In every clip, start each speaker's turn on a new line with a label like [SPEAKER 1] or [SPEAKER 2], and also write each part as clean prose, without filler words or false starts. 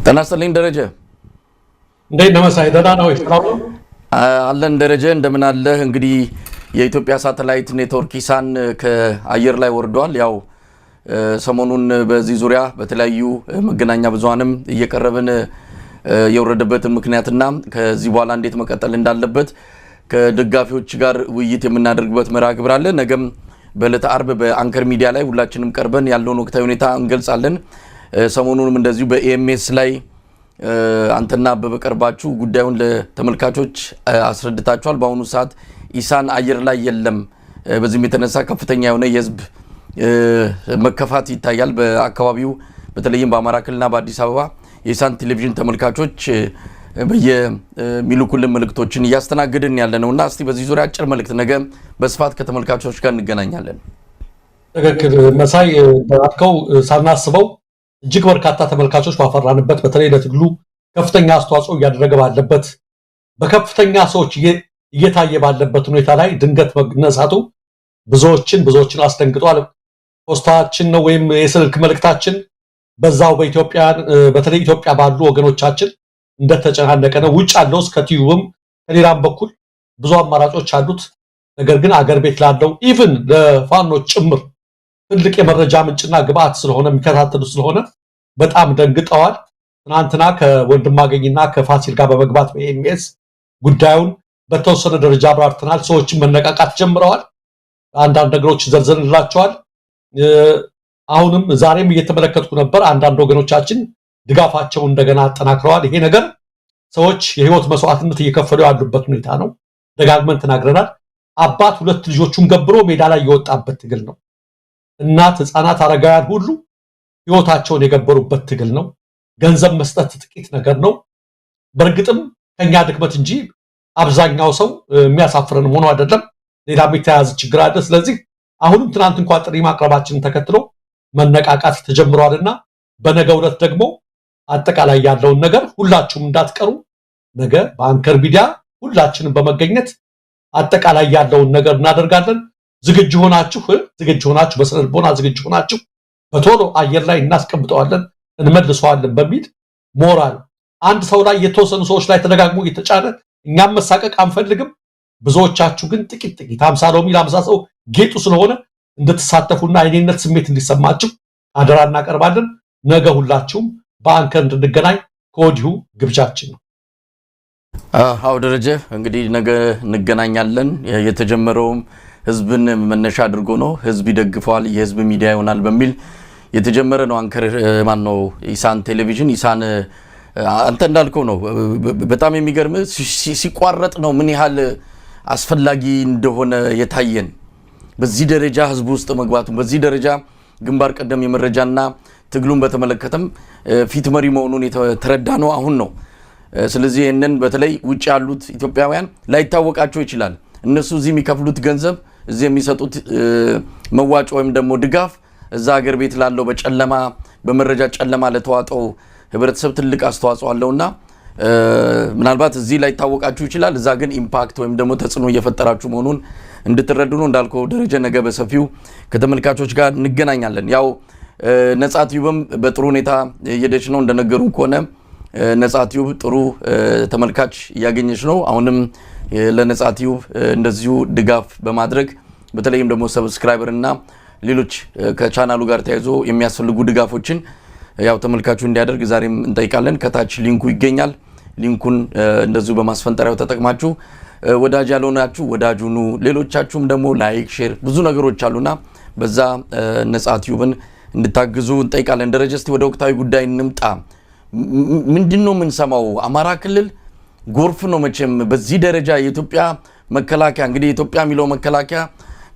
[SPEAKER 1] ተናስተልኝ ደረጀ
[SPEAKER 2] እንዴት ነው መሳይ ደህና ነው ይስራው
[SPEAKER 1] አለን ደረጀ እንደምን አለ እንግዲህ የኢትዮጵያ ሳተላይት ኔትወርክ ኢሳን ከአየር ላይ ወርዷል ያው ሰሞኑን በዚህ ዙሪያ በተለያዩ መገናኛ ብዙሃንም እየቀረበን የወረደበት ምክንያትና ከዚህ በኋላ እንዴት መቀጠል እንዳለበት ከደጋፊዎች ጋር ውይይት የምናደርግበት መርሃ ግብር አለ ነገም በዕለተ ዓርብ በአንከር ሚዲያ ላይ ሁላችንም ቀርበን ያለውን ወቅታዊ ሁኔታ እንገልጻለን ሰሞኑንም እንደዚሁ በኤምኤስ ላይ አንተና በበቀርባችሁ ጉዳዩን ለተመልካቾች አስረድታችኋል በአሁኑ ሰዓት ኢሳን አየር ላይ የለም በዚህም የተነሳ ከፍተኛ የሆነ የህዝብ መከፋት ይታያል በአካባቢው በተለይም በአማራ ክልልና በአዲስ አበባ የኢሳን ቴሌቪዥን ተመልካቾች በየሚሉኩልን መልእክቶችን እያስተናገድን ያለነውና እስቲ በዚህ ዙሪያ አጭር መልእክት ነገ በስፋት ከተመልካቾች ጋር እንገናኛለን
[SPEAKER 2] ተገክል መሳይ ባርከው ሳናስበው እጅግ በርካታ ተመልካቾች ባፈራንበት በተለይ ለትግሉ ከፍተኛ አስተዋጽኦ ያደረገ ባለበት በከፍተኛ ሰዎች እየታየ ባለበት ሁኔታ ላይ ድንገት መነሳቱ ብዙዎችን አስደንግጧል ፖስታችን ነው ወይም የስልክ መልእክታችን በዛው በኢትዮጵያን በተለይ ኢትዮጵያ ባሉ ወገኖቻችን እንደተጨናነቀ ነው ውጭ ያለው ከቲዩብም ከሌላም በኩል ብዙ አማራጮች አሉት ነገር ግን አገር ቤት ላለው ኢቭን ለፋኖች ጭምር ትልቅ የመረጃ ምንጭና ግብአት ስለሆነ የሚከታተሉ ስለሆነ በጣም ደንግጠዋል ትናንትና ከወንድማገኝና ከፋሲል ጋር በመግባት በኤምኤስ ጉዳዩን በተወሰነ ደረጃ አብራርተናል ሰዎችን መነቃቃት ጀምረዋል አንዳንድ ነገሮች ዘርዘንላቸዋል አሁንም ዛሬም እየተመለከትኩ ነበር አንዳንድ ወገኖቻችን ድጋፋቸውን እንደገና አጠናክረዋል ይሄ ነገር ሰዎች የህይወት መስዋዕትነት እየከፈሉ ያሉበት ሁኔታ ነው ደጋግመን ተናግረናል አባት ሁለት ልጆቹን ገብሮ ሜዳ ላይ የወጣበት ትግል ነው እናት ህፃናት አረጋውያን ሁሉ ህይወታቸውን የገበሩበት ትግል ነው ገንዘብ መስጠት ጥቂት ነገር ነው በርግጥም ከኛ ድክመት እንጂ አብዛኛው ሰው የሚያሳፍረን ሆኖ አይደለም ሌላም የተያዘ ችግር አለ ስለዚህ አሁንም ትናንት እንኳን ጥሪ ማቅረባችንን ተከትሎ መነቃቃት ተጀምሯልና በነገው ዕለት ደግሞ አጠቃላይ ያለውን ነገር ሁላችሁም እንዳትቀሩ ነገ በአንከር ሚዲያ ሁላችንም በመገኘት አጠቃላይ ያለውን ነገር እናደርጋለን ዝግጁ ሆናችሁ በስነ ልቦና ዝግጁ ሆናችሁ በቶሎ አየር ላይ እናስቀምጠዋለን እንመልሰዋለን በሚል ሞራል አንድ ሰው ላይ የተወሰኑ ሰዎች ላይ ተደጋግሞ እየተጫነ እኛም መሳቀቅ አንፈልግም ብዙዎቻችሁ ግን ጥቂት 50 ሎሚ ለ50 ሰው ጌጡ ስለሆነ እንድትሳተፉና አይኔነት ስሜት እንዲሰማችሁ አደራ እናቀርባለን ነገ ሁላችሁም በአንከር እንድንገናኝ ከወዲሁ ግብዣችን ነው
[SPEAKER 1] አው ደረጀ እንግዲህ ነገ እንገናኛለን የተጀመረውም ህዝብን መነሻ አድርጎ ነው ህዝብ ይደግፋል የህዝብ ሚዲያ ይሆናል በሚል የተጀመረ ነው አንከር ማን ነው ኢሳን ቴሌቪዥን ኢሳን አንተ እንዳልከው ነው በጣም የሚገርም ሲቋረጥ ነው ምን ያህል አስፈላጊ እንደሆነ የታየን በዚህ ደረጃ ህዝብ ውስጥ መግባቱ በዚህ ደረጃ ግንባር ቀደም የመረጃና ትግሉን በተመለከተም ፊት መሪ መሆኑን የተረዳ ነው አሁን ነው ስለዚህ እነን በተለይ ውጭ ያሉት ኢትዮጵያውያን ላይታወቃቸው ይችላል እነሱ እዚህ የሚከፍሉት ገንዘብ እዚህ የሚሰጡት መዋጮ ወይም ደግሞ ድጋፍ እዛ ሀገር ቤት ላለው በጨለማ በመረጃ ጨለማ ለተዋጠው ህብረተሰብ ትልቅ አስተዋጽኦ አለውና ምናልባት እዚህ ላይ ታወቃችሁ ይችላል እዛ ግን ኢምፓክት ወይም ደግሞ ተጽዕኖ እየፈጠራችሁ መሆኑን እንድትረዱ ነው እንዳልከው ደረጀ ነገ በሰፊው ከተመልካቾች ጋር እንገናኛለን ያው ነጻ ቲዩብም በጥሩ ሁኔታ እየደች ነው እንደነገሩ ከሆነ ነጻ ቲዩብ ጥሩ ተመልካች ያገኘች ነው አሁንም ለነጻ ቲዩብ እንደዚሁ ድጋፍ በማድረግ በተለይም ደግሞ ሰብስክራይበር እና ሌሎች ከቻናሉ ጋር ተያይዞ የሚያስፈልጉ ድጋፎችን ያው ተመልካቹ እንዲያደርግ ዛሬም እንጠይቃለን ከታች ሊንኩ ይገኛል ሊንኩን እንደዚሁ በማስፈንጠሪያው ተጠቅማችሁ ወዳጅ ያልሆናችሁ ወዳጁኑ ሌሎቻችሁም ደግሞ ላይክ ሼር ብዙ ነገሮች አሉና በዛ ነጻ ቲዩብን እንድታግዙ እንጠይቃለን ደረጀ እስቲ ወደ ወቅታዊ ጉዳይ እንምጣ ምንድነው የምንሰማው አማራ ክልል ጎርፍ ነው መቼም በዚህ ደረጃ የኢትዮጵያ መከላከያ እንግዲህ ኢትዮጵያ የሚለው መከላከያ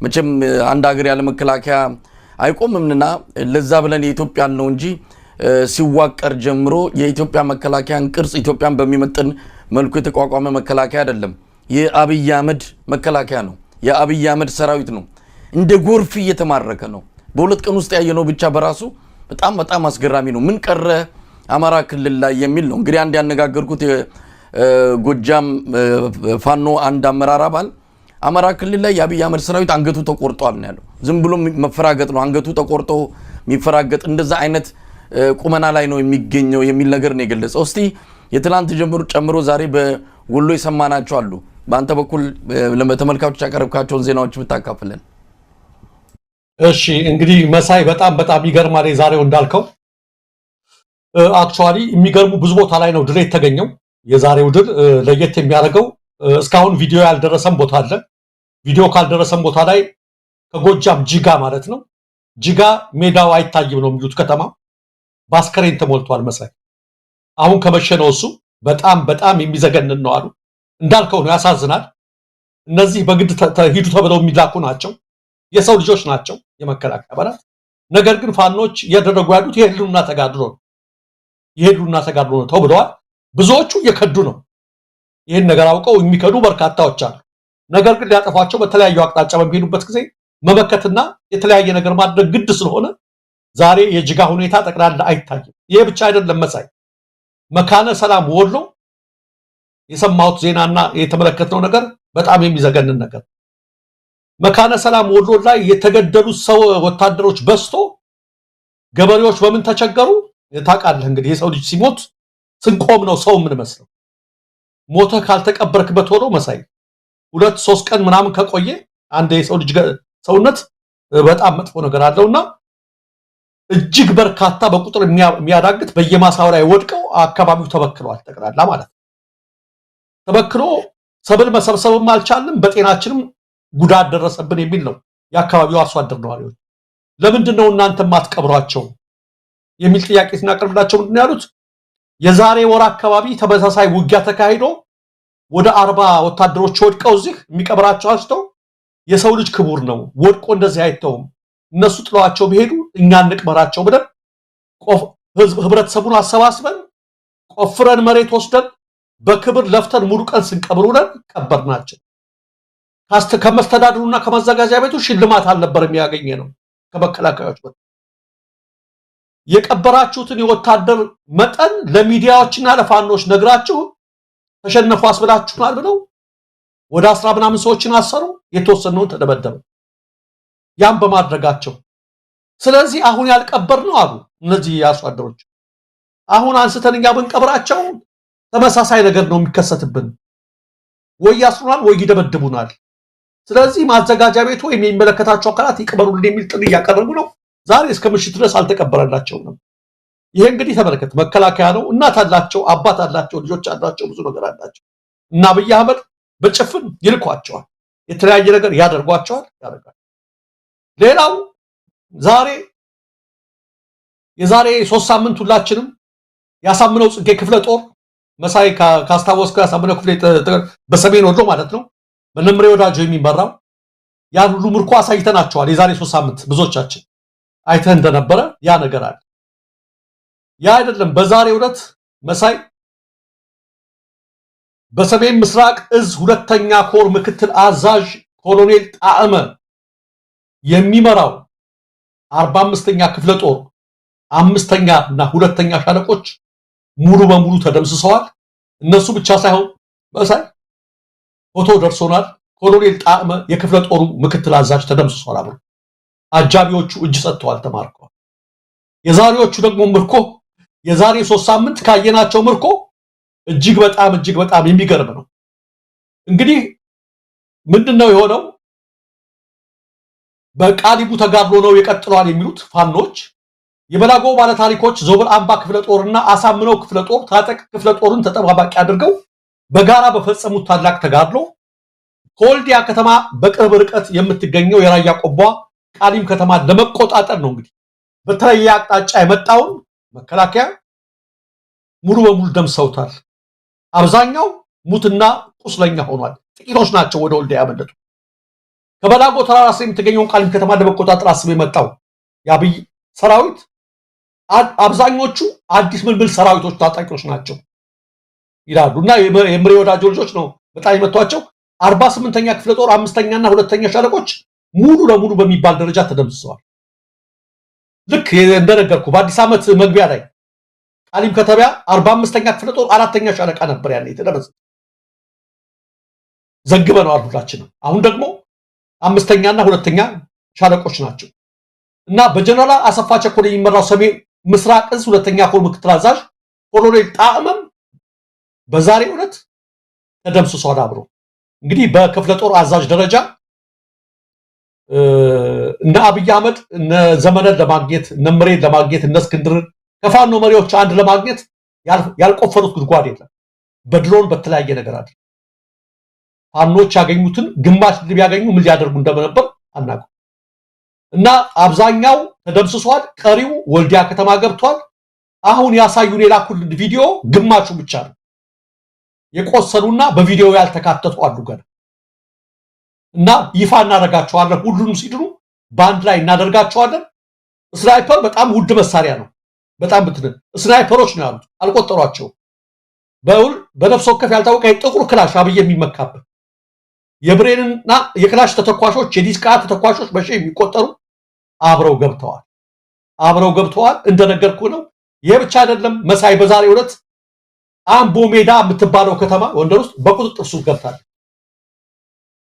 [SPEAKER 1] መቼም አንድ ሀገር ያለ መከላከያ አይቆምምና ለዛ ብለን የኢትዮጵያ ነው እንጂ ሲዋቀር ጀምሮ የኢትዮጵያ መከላከያን ቅርጽ ኢትዮጵያን በሚመጥን መልኩ የተቋቋመ መከላከያ አይደለም የአብይ አህመድ መከላከያ ነው የአብይ አህመድ ሰራዊት ነው እንደ ጎርፍ እየተማረከ ነው በሁለት ቀን ውስጥ ያየነው ብቻ በራሱ በጣም አስገራሚ ነው ምን ቀረ አማራ ክልል ላይ የሚል ነው እንግዲህ አንድ ያነጋገርኩት ጎጃም ፋኖ አንድ አመራር አባል አማራ ክልል ላይ የአብይ አህመድ ሰራዊት አንገቱ ተቆርጧል ነው ያለው ዝም ብሎ መፈራገጥ ነው አንገቱ ተቆርጦ የሚፈራገጥ እንደዛ አይነት ቁመና ላይ ነው የሚገኘው የሚል ነገር ነው የገለጸው። እስቲ የትላንት ጨምሮ ዛሬ በወሎ የሰማናቸው አሉ። በአንተ በኩል ለተመልካቾች ያቀረብካቸውን ዜናዎች ብታካፍለን።
[SPEAKER 2] እሺ እንግዲህ መሳይ በጣም ይገርማል። የዛሬው እንዳልከው አክቹአሊ የሚገርሙ ብዙ ቦታ ላይ ነው ድል የተገኘው። የዛሬው ድል ለየት የሚያደርገው እስካሁን ቪዲዮ ያልደረሰም ቦታ አለ። ቪዲዮ ካልደረሰም ቦታ ላይ ከጎጃም ጅጋ ማለት ነው። ጅጋ ሜዳው አይታይም ነው የሚሉት ከተማ በአስከሬን ተሞልቷል። መሳይ አሁን ከመሸ ነው እሱ በጣም የሚዘገንን ነው አሉ። እንዳልከው ነው፣ ያሳዝናል። እነዚህ በግድ ሂዱ ተብለው የሚላኩ ናቸው። የሰው ልጆች ናቸው የመከላከያ አባላት። ነገር ግን ፋኖች እያደረጉ ያሉት የህልውና ተጋድሎ ነው ተብለዋል። ብዙዎቹ እየከዱ ነው። ይህን ነገር አውቀው የሚከዱ በርካታዎች አሉ። ነገር ግን ሊያጠፏቸው በተለያዩ አቅጣጫ በሚሄዱበት ጊዜ መመከትና የተለያየ ነገር ማድረግ ግድ ስለሆነ ዛሬ የጅጋ ሁኔታ ጠቅላላ አይታይም። ይሄ ብቻ አይደለም መሳይ፣ መካነ ሰላም ወሎ የሰማሁት ዜናና የተመለከትነው ነገር በጣም የሚዘገንን ነገር። መካነ ሰላም ወሎ ላይ የተገደሉት ሰው ወታደሮች በዝቶ ገበሬዎች በምን ተቸገሩ ታውቃለህ? እንግዲህ የሰው ልጅ ሲሞት ስንቆም ነው ሰው ምን መስለው። ሞተ ካልተቀበርክበት ሆኖ መሳይ 2-3 ቀን ምናምን ከቆየ አንድ የሰው ልጅ ሰውነት በጣም መጥፎ ነገር አለውና እጅግ በርካታ በቁጥር የሚያዳግት በየማሳው ላይ ወድቀው አካባቢው ተበክሏል። ጠቅላላ ማለት ነው ተበክሎ ሰብል መሰብሰብም አልቻልንም፣ በጤናችንም ጉዳት ደረሰብን የሚል ነው የአካባቢው አርሶ አደር ነዋሪዎች። ለምንድን ነው እናንተ ማትቀብሯቸው የሚል ጥያቄ ስናቀርብላቸው ምንድን ነው ያሉት? የዛሬ ወር አካባቢ ተመሳሳይ ውጊያ ተካሂዶ ወደ 40 ወታደሮች ወድቀው እዚህ የሚቀብራቸው አንስተው የሰው ልጅ ክቡር ነው ወድቆ እንደዚህ አይተውም፣ እነሱ ጥለዋቸው ቢሄዱ እኛ እንቅበራቸው ብለን ህብረተሰቡን አሰባስበን ቆፍረን መሬት ወስደን በክብር ለፍተን ሙሉ ቀን ስንቀብር ውለን ቀበርናቸው። ከመስተዳድሩና ከማዘጋጃ ቤቱ ሽልማት አልነበረም ያገኘ ነው። ከመከላከያዎች የቀበራችሁትን የወታደር መጠን ለሚዲያዎችና ለፋኖች ነግራችሁ ተሸነፉ አስብላችሁናል ብለው ወደ 10 ምናምን ሰዎችን አሰሩ። የተወሰነውን ተደበደበ። ያም በማድረጋቸው ስለዚህ አሁን ያልቀበር ነው አሉ እነዚህ አርሶ አደሮች። አሁን አንስተን እኛ ብንቀብራቸው ተመሳሳይ ነገር ነው የሚከሰትብን፣ ወይ ያስሩናል ወይ ይደበድቡናል። ስለዚህ ማዘጋጃ ቤቱ የሚመለከታቸው አካላት ይቀበሩልን የሚል ጥሪ እያቀረቡ ነው። ዛሬ እስከ ምሽት ድረስ አልተቀበረላቸውም ነው። ይሄ እንግዲህ ተመለከት፣ መከላከያ ነው። እናት አላቸው፣ አባት አላቸው፣ ልጆች አላቸው፣ ብዙ ነገር አላቸው። እና አብይ አህመድ በጭፍን ይልኳቸዋል፣ የተለያየ ነገር ያደርጓቸዋል፣ ያደርጋል። ሌላው የዛሬ 3 ሳምንት ሁላችንም ያሳምነው ጽጌ ክፍለ ጦር መሳይ ካስታወስከው ያሳምነው ክፍለ በሰሜን ወሎ ማለት ነው በነምሬ ወዳጆ የሚመራው ያን ሁሉ ምርኮ አሳይተናቸዋል። የዛሬ 3 ሳምንት ብዙዎቻችን አይተን እንደነበረ ያ ነገር አለ። ያ አይደለም በዛሬው ዕለት መሳይ በሰሜን ምስራቅ እዝ 2ኛ ኮር ምክትል አዛዥ ኮሎኔል ጣዕመ የሚመራው 45ኛ ክፍለ ጦር 5ኛ እና 2ኛ ሻለቆች ሙሉ በሙሉ ተደምስሰዋል። እነሱ ብቻ ሳይሆን መሳይ ፎቶ ደርሶናል። ኮሎኔል ጣዕመ የክፍለ ጦሩ ምክትል አዛዥ ተደምስሰዋል። አብሮ አጃቢዎቹ እጅ ሰጥተዋል፣ ተማርከዋል። የዛሬዎቹ ደግሞ ምርኮ የዛሬ 3 ሳምንት ካየናቸው ምርኮ እጅግ በጣም የሚገርም ነው። እንግዲህ ምንድነው የሆነው? በቃሊቡ ተጋድሎ ነው የቀጥሏል የሚሉት ፋኖች የበላጎ ባለታሪኮች ዞብል አምባ ክፍለ ጦርና አሳምነው ክፍለ ጦር ታጠቅ ክፍለ ጦርን ተጠባባቂ አድርገው በጋራ በፈጸሙት ታላቅ ተጋድሎ ከወልዲያ ከተማ በቅርብ ርቀት የምትገኘው የራያ ቆቧ ቃሊም ከተማ ለመቆጣጠር ነው። እንግዲህ በተለየ አቅጣጫ የመጣውን መከላከያ ሙሉ በሙሉ ደምሰውታል። አብዛኛው ሙትና ቁስለኛ ሆኗል። ጥቂቶች ናቸው ወደ ወልዲያ ያመለጡ። ከበላጎ ተራራ ስር የምትገኘውን ቃሊም ከተማ ለመቆጣጠር አስበው የመጣው የአብይ ሰራዊት አብዛኞቹ አዲስ ምልምል ሰራዊቶች ታጣቂዎች ናቸው ይላሉና የምሬ ወዳጆ ልጆች ነው በጣም የመቷቸው። 48ኛ ክፍለ ጦር 5ኛ እና 2ኛ ሻለቆች ሙሉ ለሙሉ በሚባል ደረጃ ተደምስሰዋል። ልክ እንደነገርኩ በአዲስ ዓመት መግቢያ ላይ ቃሊም ከተማ 45ኛ ክፍለ ጦር 4ኛ ሻለቃ ነበር ያለ የተደመሰሰው። ዘግበነዋል ሁላችንም። አሁን ደግሞ 5ኛ እና 2ኛ ሻለቆች ናቸው እና በጀነራል አሰፋ ቸኮል የሚመራው ሰሜን ምስራቅ እዝ ሁለተኛ ኮር ምክትል አዛዥ ኮሎኔል ጣዕመም በዛሬው ዕለት ተደምስሷል። አብሮ እንግዲህ በክፍለ ጦር አዛዥ ደረጃ እነ አብይ አህመድ እነ ዘመነን ለማግኘት እነ ምሬን ለማግኘት እነ እስክንድርን ከፋኖ መሪዎች አንድ ለማግኘት ያልቆፈሩት ጉድጓድ የለም። በድሮን በተለያየ ነገር አለ። ፋኖች ያገኙትን ግማሽ ድል ቢያገኙ ምን ሊያደርጉ እንደነበር አናውቅም። እና አብዛኛው ተደምስሷል። ቀሪው ወልዲያ ከተማ ገብቷል። አሁን ያሳዩን የላኩልን ቪዲዮ ግማሹ ብቻ ነው። የቆሰሉና በቪዲዮ ያልተካተቱ አሉ ገና እና ይፋ እናደርጋቸዋለን። ሁሉንም ሲድሩ ባንድ ላይ እናደርጋቸዋለን። ስናይፐር በጣም ውድ መሳሪያ ነው። በጣም ብትነ ስናይፐሮች ነው ያሉት፣ አልቆጠሯቸውም። በነፍስ ወከፍ ያልታወቀ ጥቁር ክላሽ አብይ የሚመካበት የብሬንና የክላሽ ተተኳሾች የዲስቃ ተተኳሾች በሺ የሚቆጠሩ አብረው ገብተዋል። እንደነገርኩ ነው። ይሄ ብቻ አይደለም። መሳይ በዛሬው ዕለት አምቦ ሜዳ የምትባለው ከተማ ጎንደር ውስጥ በቁጥጥር ስር ገብታለች።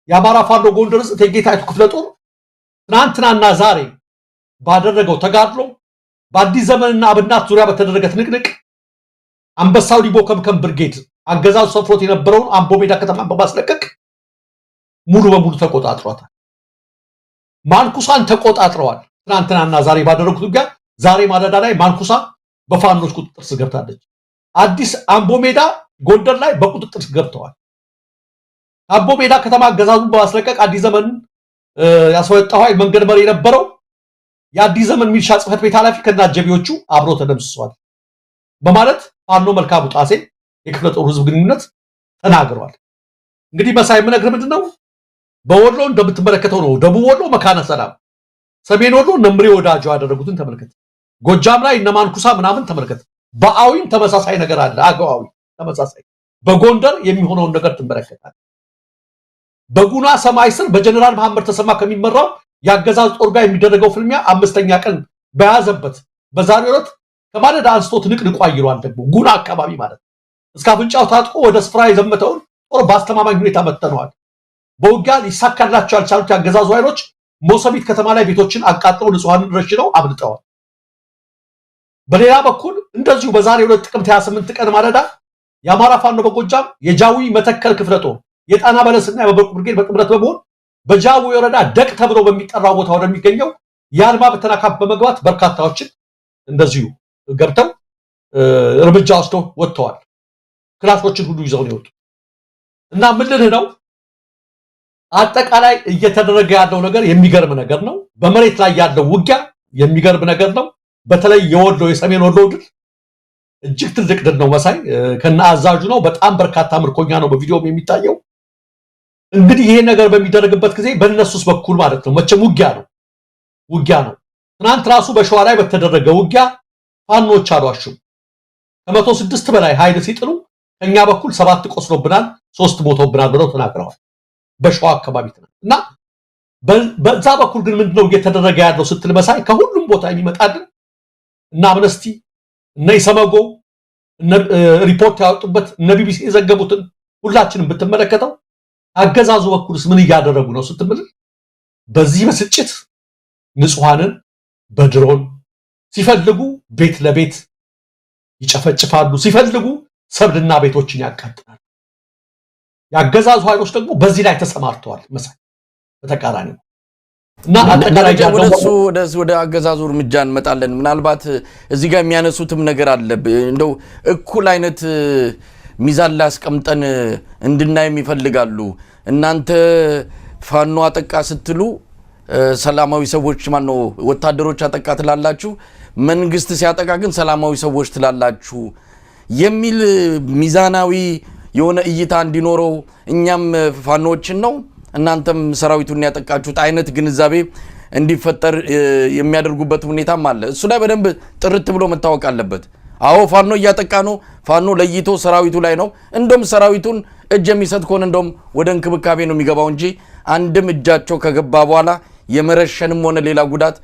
[SPEAKER 2] የአማራ ፋኖ ጎንደር ውስጥ እቴጌ ጣይቱ ክፍለ ጦር ትናንትናና ዛሬ ባደረገው ተጋድሎ በአዲስ ዘመንና አብናት ዙሪያ በተደረገ ትንቅንቅ አንበሳው ሊቦ ከምከም ብርጌድ አገዛዙ ሰፍሮት የነበረውን አምቦ ሜዳ ከተማን በማስለቀቅ ሙሉ በሙሉ ተቆጣጥሯታል። ማንኩሳን ተቆጣጥረዋል። ትናንትናና ዛሬ ባደረጉት ውጊያ ዛሬ ማለዳ ላይ ማንኩሳ በፋኖች ቁጥጥር ስር ገብታለች። አዲስ አምቦ ሜዳ ጎንደር ላይ በቁጥጥር ስር ገብተዋል። አምቦ ሜዳ ከተማ አገዛዙን በማስለቀቅ አዲስ ዘመን ያስወጣው መንገድ መሪ የነበረው የአዲስ ዘመን ሚሊሻ ጽሕፈት ቤት ኃላፊ ከናጀቢዎቹ አብሮ ተደምስሷል በማለት ፋኖ መልካሙ ጣሴ የክፍለ ጦር ህዝብ ግንኙነት ተናግረዋል። እንግዲህ መሳይ የምነግርህ ምንድነው በወሎ እንደምትመለከተው ነው። ደቡብ ወሎ መካነ ሰላም፣ ሰሜን ወሎ ነምሬ ወዳጆ ያደረጉትን ተመልከት። ጎጃም ላይ እነማንኩሳ ምናምን ተመልከት። በአዊም ተመሳሳይ ነገር አለ። አገዋዊ ተመሳሳይ። በጎንደር የሚሆነውን ነገር ትመለከታለህ። በጉና ሰማይ ስር በጀነራል መሐመድ ተሰማ ከሚመራው ያገዛዝ ጦር ጋር የሚደረገው ፍልሚያ 5ኛ ቀን በያዘበት በዛሬው ዕለት ከማለዳ አንስቶ ትንቅንቁ አይሏል። ደግሞ ጉና አካባቢ ማለት እስከ አፍንጫው ታጥቆ ወደ ስፍራ የዘመተውን ጦር በአስተማማኝ ሁኔታ መተነዋል። በውጊያ ሊሳካላቸው ያልቻሉት ያገዛዙ ኃይሎች ሞሰቢት ከተማ ላይ ቤቶችን አቃጥለው ንጹሃንን ረሽነው አብልጠዋል። በሌላ በኩል እንደዚሁ በዛሬው ዕለት ጥቅምት 28 ቀን ማለዳ የአማራ ፋኖ በጎጃም የጃዊ መተከል ክፍለ ጦር የጣና በለስና የበበቁ ብርጌድ በጥምረት በመሆን በጃዊ ወረዳ ደቅ ተብሎ በሚጠራው ቦታ ወደሚገኘው የአድማ በተና ካምፕ በመግባት በርካታዎችን እንደዚሁ ገብተው እርምጃ ወስደው ወጥተዋል። ክላሾችን ሁሉ ይዘው ነው የወጡት እና ምን ልልህ ነው አጠቃላይ እየተደረገ ያለው ነገር የሚገርም ነገር ነው። በመሬት ላይ ያለው ውጊያ የሚገርም ነገር ነው። በተለይ የወሎ የሰሜን ወሎ ድል እጅግ ትልቅ ድል ነው። መሳይ ከነ አዛዡ ነው። በጣም በርካታ ምርኮኛ ነው በቪዲዮም የሚታየው። እንግዲህ ይሄ ነገር በሚደረግበት ጊዜ በእነሱስ በኩል ማለት ነው መቼም ውጊያ ነው። ትናንት ራሱ በሸዋ ላይ በተደረገ ውጊያ ፋኖች አሏቸው ከ106 በላይ ኃይል ሲጥሉ ከኛ በኩል 7 ቆስሎብናል 3 ሞቶብናል ብለው ተናግረዋል። በሸዋ አካባቢ እና በዛ በኩል ግን ምንድነው እየተደረገ ያለው ስትል መሳይ ከሁሉም ቦታ የሚመጣልን እና አምነስቲ እና ኢሰመጎ እና ሪፖርት ያወጡበት እና ቢቢሲ የዘገቡትን ሁላችንም ብትመለከተው አገዛዙ በኩልስ ምን እያደረጉ ነው ስትምል በዚህ በስጭት ንጹሃንን በድሮን ሲፈልጉ ቤት ለቤት ይጨፈጭፋሉ፣ ሲፈልጉ ሰብልና ቤቶችን ያቃጥላሉ። ያገዛዙ ኃይሎች ደግሞ በዚህ ላይ ተሰማርተዋል። መሳይ በተቃራኒው እና አጠቃላይ
[SPEAKER 1] ወደ አገዛዙ እርምጃ እንመጣለን። ምናልባት እዚህ ጋር የሚያነሱትም ነገር አለ። እንደው እኩል አይነት ሚዛን ላይ አስቀምጠን እንድናይም ይፈልጋሉ። እናንተ ፋኖ አጠቃ ስትሉ ሰላማዊ ሰዎች ማነው ወታደሮች አጠቃ ትላላችሁ፣ መንግስት ሲያጠቃ ግን ሰላማዊ ሰዎች ትላላችሁ የሚል ሚዛናዊ የሆነ እይታ እንዲኖረው እኛም ፋኖችን ነው እናንተም ሰራዊቱን ያጠቃችሁት አይነት ግንዛቤ እንዲፈጠር የሚያደርጉበት ሁኔታም አለ። እሱ ላይ በደንብ ጥርት ብሎ መታወቅ አለበት። አዎ ፋኖ እያጠቃ ነው፣ ፋኖ ለይቶ ሰራዊቱ ላይ ነው። እንደም ሰራዊቱን እጅ የሚሰጥ ከሆነ እንደም ወደ እንክብካቤ ነው የሚገባው እንጂ አንድም እጃቸው ከገባ በኋላ የመረሸንም ሆነ ሌላ ጉዳት